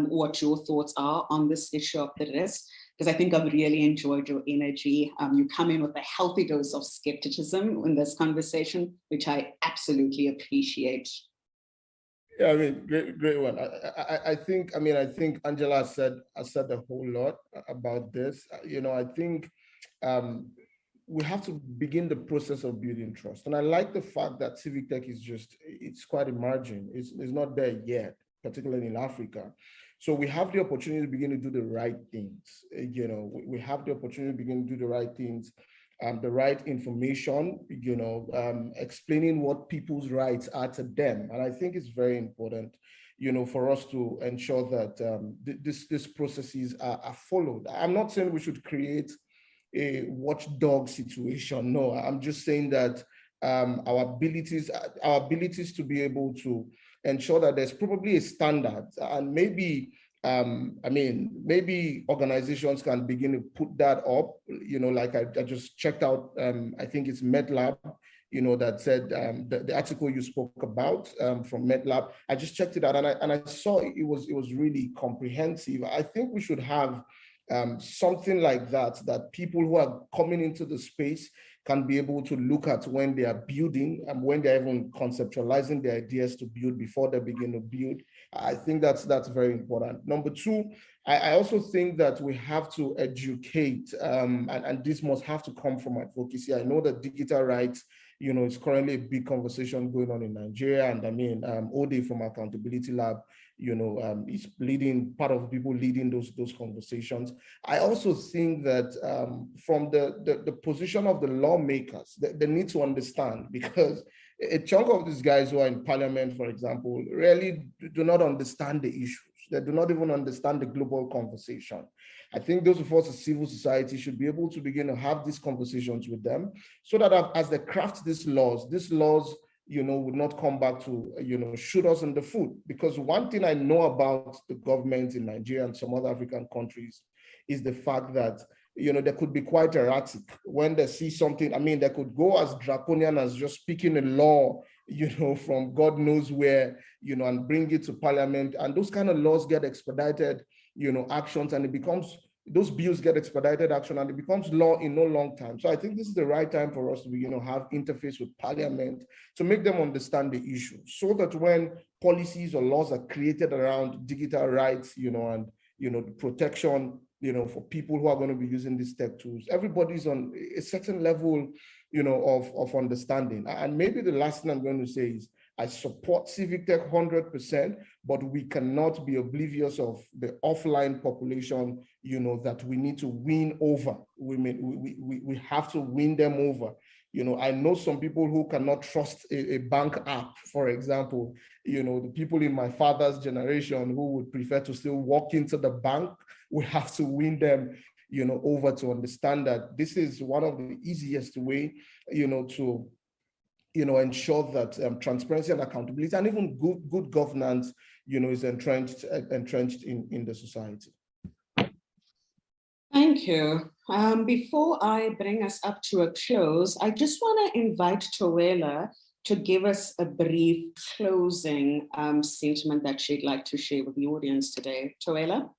S3: what your thoughts are on this issue of the risk, because I think I've really enjoyed your energy. You come in with a healthy dose of skepticism in this conversation, which I absolutely appreciate.
S9: Yeah, I mean, great one. I think Angela said a whole lot about this. I think we have to begin the process of building trust. And I like the fact that civic tech is it's quite emerging. It's not there yet, particularly in Africa. So we have the opportunity to begin to do the right things. We have the opportunity to begin to do the right things the right information, explaining what people's rights are to them. And I think it's very important, for us to ensure that these processes are followed. I'm not saying we should create a watchdog situation. No, I'm just saying that our abilities to be able to ensure that there's probably a standard, and maybe maybe organizations can begin to put that up. Like I just checked out, I think it's MedLab, that said the article you spoke about from MedLab. I just checked it out, and I saw it was really comprehensive. I think we should have something like that people who are coming into the space can be able to look at when they are building and when they're even conceptualizing their ideas to build before they begin to build. I think that's very important. Number two, I also think that we have to educate, and this must have to come from advocacy. I know that digital rights, is currently a big conversation going on in Nigeria, and Ode from Accountability Lab, is part of the people leading those conversations. I also think that from the position of the lawmakers, they need to understand, because a chunk of these guys who are in parliament, for example, really do not understand the issues. They do not even understand the global conversation. I think those of us as civil society should be able to begin to have these conversations with them, so that as they craft these laws would not come back to, shoot us in the foot. Because one thing I know about the government in Nigeria and some other African countries is the fact that, they could be quite erratic when they see something. They could go as draconian as just speaking a law, from God knows where, and bring it to parliament. And those kind of laws get expedited, actions, and those bills get expedited action, and it becomes law in no long time. So I think this is the right time for us to have interface with parliament to make them understand the issue, so that when policies or laws are created around digital rights, and the protection, for people who are going to be using these tech tools, everybody's on a certain level, of understanding. And maybe the last thing I'm going to say is, I support Civic Tech 100%, but we cannot be oblivious of the offline population, that we need to win over. We have to win them over. I know some people who cannot trust a bank app, for example. The people in my father's generation who would prefer to still walk into the bank, we have to win them, over to understand that this is one of the easiest way, to ensure that transparency and accountability, and even good governance, is entrenched in the society.
S3: Thank you. Before I bring us up to a close, I just want to invite Toela to give us a brief closing sentiment that she'd like to share with the audience today. Toela?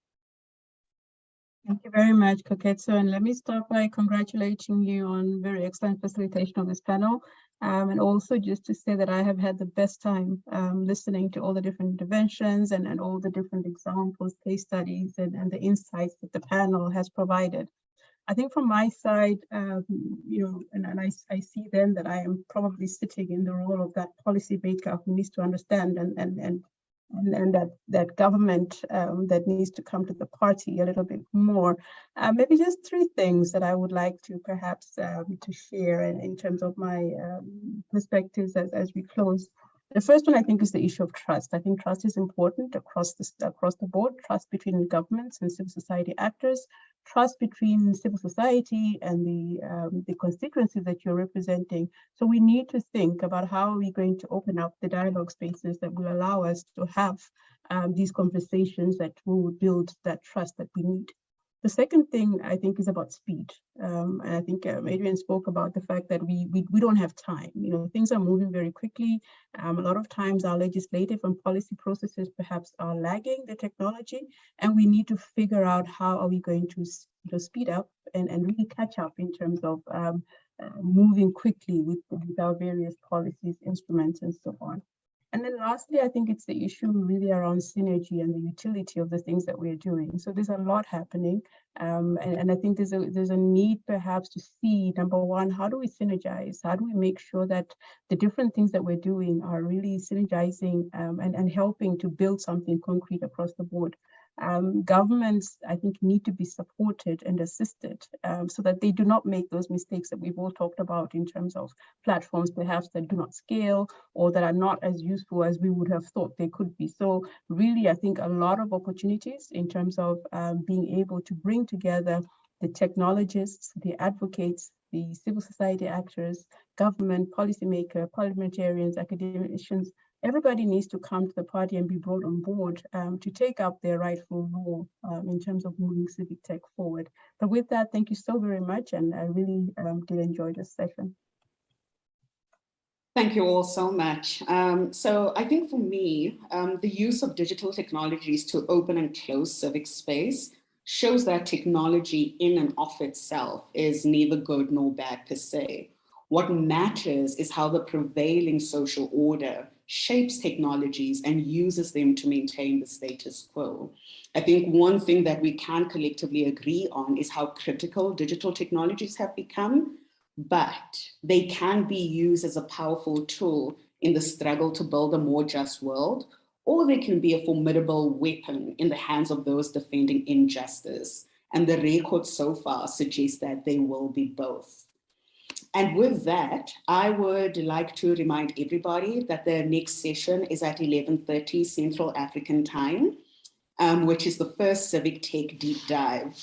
S4: Thank you very much, Koketso. And let me start by congratulating you on very excellent facilitation of this panel. And also just to say that I have had the best time listening to all the different interventions and all the different examples, case studies, and the insights that the panel has provided. I think from my side, and I see then that I am probably sitting in the role of that policy maker who needs to understand and that government that needs to come to the party a little bit more. Maybe just three things that I would like to perhaps to share in terms of my perspectives as we close. The first one, I think, is the issue of trust. I think trust is important across the board, trust between governments and civil society actors, trust between civil society and the constituencies that you're representing. So we need to think about how are we going to open up the dialogue spaces that will allow us to have these conversations that will build that trust that we need. The second thing, I think, is about speed. And I think Adrian spoke about the fact that we don't have time. Things are moving very quickly. A lot of times our legislative and policy processes perhaps are lagging the technology, and we need to figure out how are we going to speed up and really catch up in terms of moving quickly with our various policies, instruments, and so on. And then lastly, I think it's the issue really around synergy and the utility of the things that we're doing. So there's a lot happening. And I think there's a need perhaps to see, number one, how do we synergize? How do we make sure that the different things that we're doing are really synergizing and helping to build something concrete across the board? governments, I think, need to be supported and assisted so that they do not make those mistakes that we've all talked about in terms of platforms perhaps that do not scale or that are not as useful as we would have thought they could be. So really, I think a lot of opportunities in terms of being able to bring together the technologists, the advocates, the civil society actors, government, policymaker, parliamentarians, academicians. Everybody needs to come to the party and be brought on board to take up their rightful role in terms of moving civic tech forward. But with that, thank you so very much, and I really did enjoy this session.
S3: Thank you all so much. So I think for me, the use of digital technologies to open and close civic space shows that technology in and of itself is neither good nor bad per se. What matters is how the prevailing social order shapes technologies and uses them to maintain the status quo. I think one thing that we can collectively agree on is how critical digital technologies have become, but they can be used as a powerful tool in the struggle to build a more just world, or they can be a formidable weapon in the hands of those defending injustice. And the record so far suggests that they will be both. And with that, I would like to remind everybody that the next session is at 11:30 Central African Time, which is the first Civic Tech Deep Dive,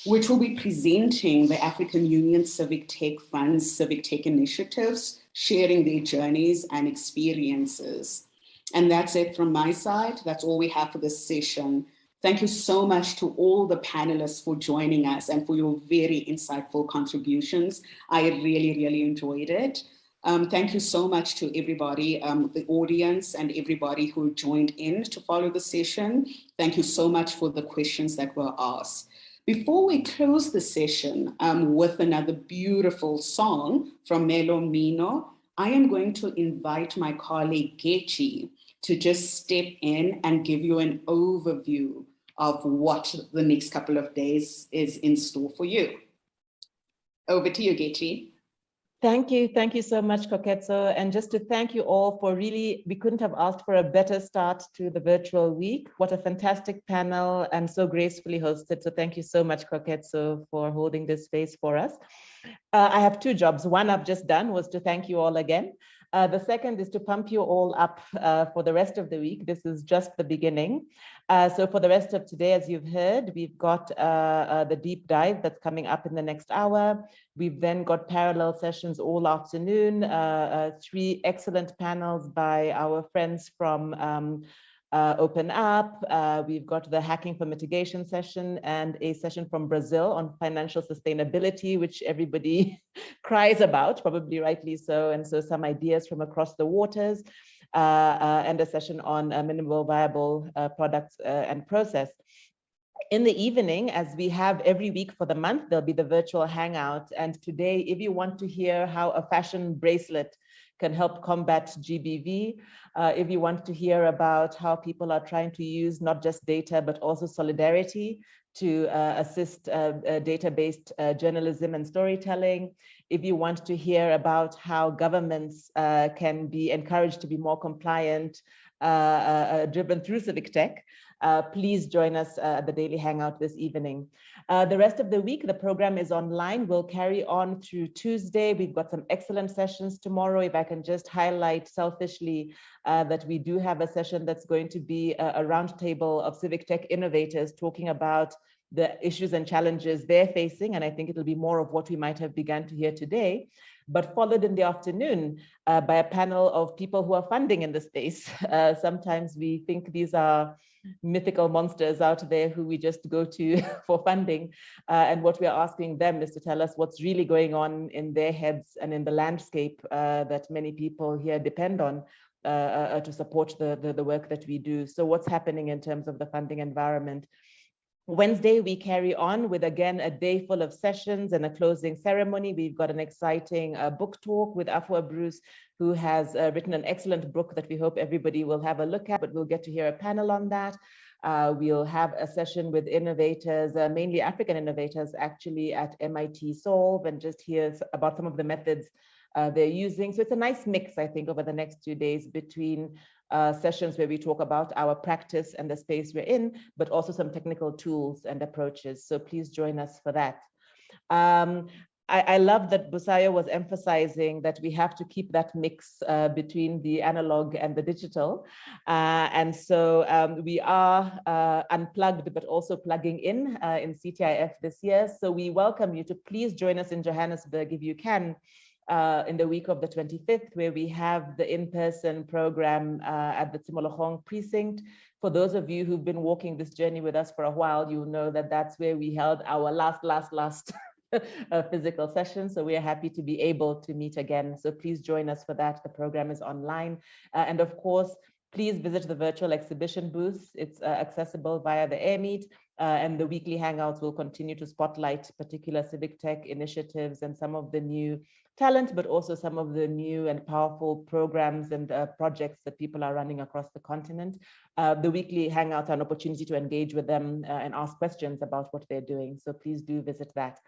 S3: which will be presenting the African Union Civic Tech Fund's Civic Tech initiatives, sharing their journeys and experiences. And that's it from my side. That's all we have for this session. Thank you so much to all the panelists for joining us and for your very insightful contributions. I really, really enjoyed it. Thank you so much to everybody, the audience and everybody who joined in to follow the session. Thank you so much for the questions that were asked. Before we close the session with another beautiful song from Melo Mino, I am going to invite my colleague Getchi to just step in and give you an overview of what the next couple of days is in store for you. Over to you, Getchi.
S10: Thank you so much, Koketso. And just to thank you all for really, we couldn't have asked for a better start to the virtual week. What a fantastic panel and so gracefully hosted. So thank you so much, Koketso, for holding this space for us. I have two jobs. One I've just done was to thank you all again. The second is to pump you all up for the rest of the week. This is just the beginning. So for the rest of today, as you've heard, we've got the deep dive that's coming up in the next hour. We've then got parallel sessions all afternoon, 3 excellent panels by our friends from Open Up. We've got the Hacking for Mitigation session and a session from Brazil on financial sustainability, which everybody cries about, probably rightly so. And so some ideas from across the waters and a session on minimal viable products and process. In the evening, as we have every week for the month, there'll be the virtual hangout. And today, if you want to hear how a fashion bracelet can help combat GBV, if you want to hear about how people are trying to use not just data, but also solidarity to assist data-based journalism and storytelling, if you want to hear about how governments can be encouraged to be more compliant, driven through civic tech, please join us at the Daily Hangout this evening. The rest of the week, the program is online. We'll carry on through Tuesday. We've got some excellent sessions tomorrow. If I can just highlight selfishly that we do have a session that's going to be a roundtable of civic tech innovators talking about the issues and challenges they're facing. And I think it'll be more of what we might have begun to hear today, but followed in the afternoon by a panel of people who are funding in the space. Sometimes we think these are mythical monsters out there who we just go to for funding. And what we are asking them is to tell us what's really going on in their heads and in the landscape that many people here depend on to support the work that we do. So what's happening in terms of the funding environment? Wednesday, we carry on with, again, a day full of sessions and a closing ceremony. We've got an exciting book talk with Afua Bruce, who has written an excellent book that we hope everybody will have a look at, but we'll get to hear a panel on that. We'll have a session with innovators, mainly African innovators, actually, at MIT Solve, and just hear about some of the methods they're using. So it's a nice mix, I think, over the next 2 days between sessions where we talk about our practice and the space we're in, but also some technical tools and approaches. So please join us for that. I love that Busayo was emphasizing that we have to keep that mix between the analog and the digital. And so we are unplugged, but also plugging in CTIF this year. So we welcome you to please join us in Johannesburg if you can, in the week of the 25th, where we have the in-person program at the Tsimologong precinct. For those of you who've been walking this journey with us for a while, you know that that's where we held our last physical session. So we are happy to be able to meet again. So please join us for that. The program is online. And of course, please visit the virtual exhibition booth. It's accessible via the AirMeet, and the weekly hangouts will continue to spotlight particular civic tech initiatives and some of the new talent, but also some of the new and powerful programs and projects that people are running across the continent. The weekly hangouts are an opportunity to engage with them and ask questions about what they're doing. So please do visit that.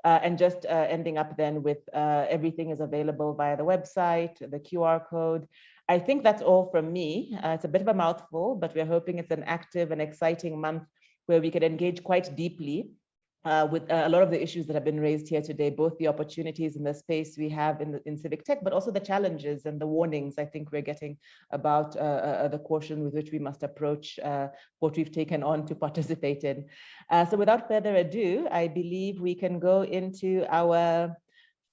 S10: And just ending up then with everything is available via the website, the QR code. I think that's all from me. It's a bit of a mouthful, but we're hoping it's an active and exciting month where we can engage quite deeply with a lot of the issues that have been raised here today, both the opportunities in the space we have in civic tech, but also the challenges and the warnings I think we're getting about the caution with which we must approach what we've taken on to participate in. So without further ado, I believe we can go into our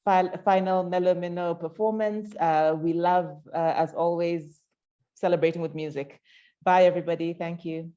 S10: final Mellow Minnow performance. We love, as always, celebrating with music. Bye, everybody. Thank you.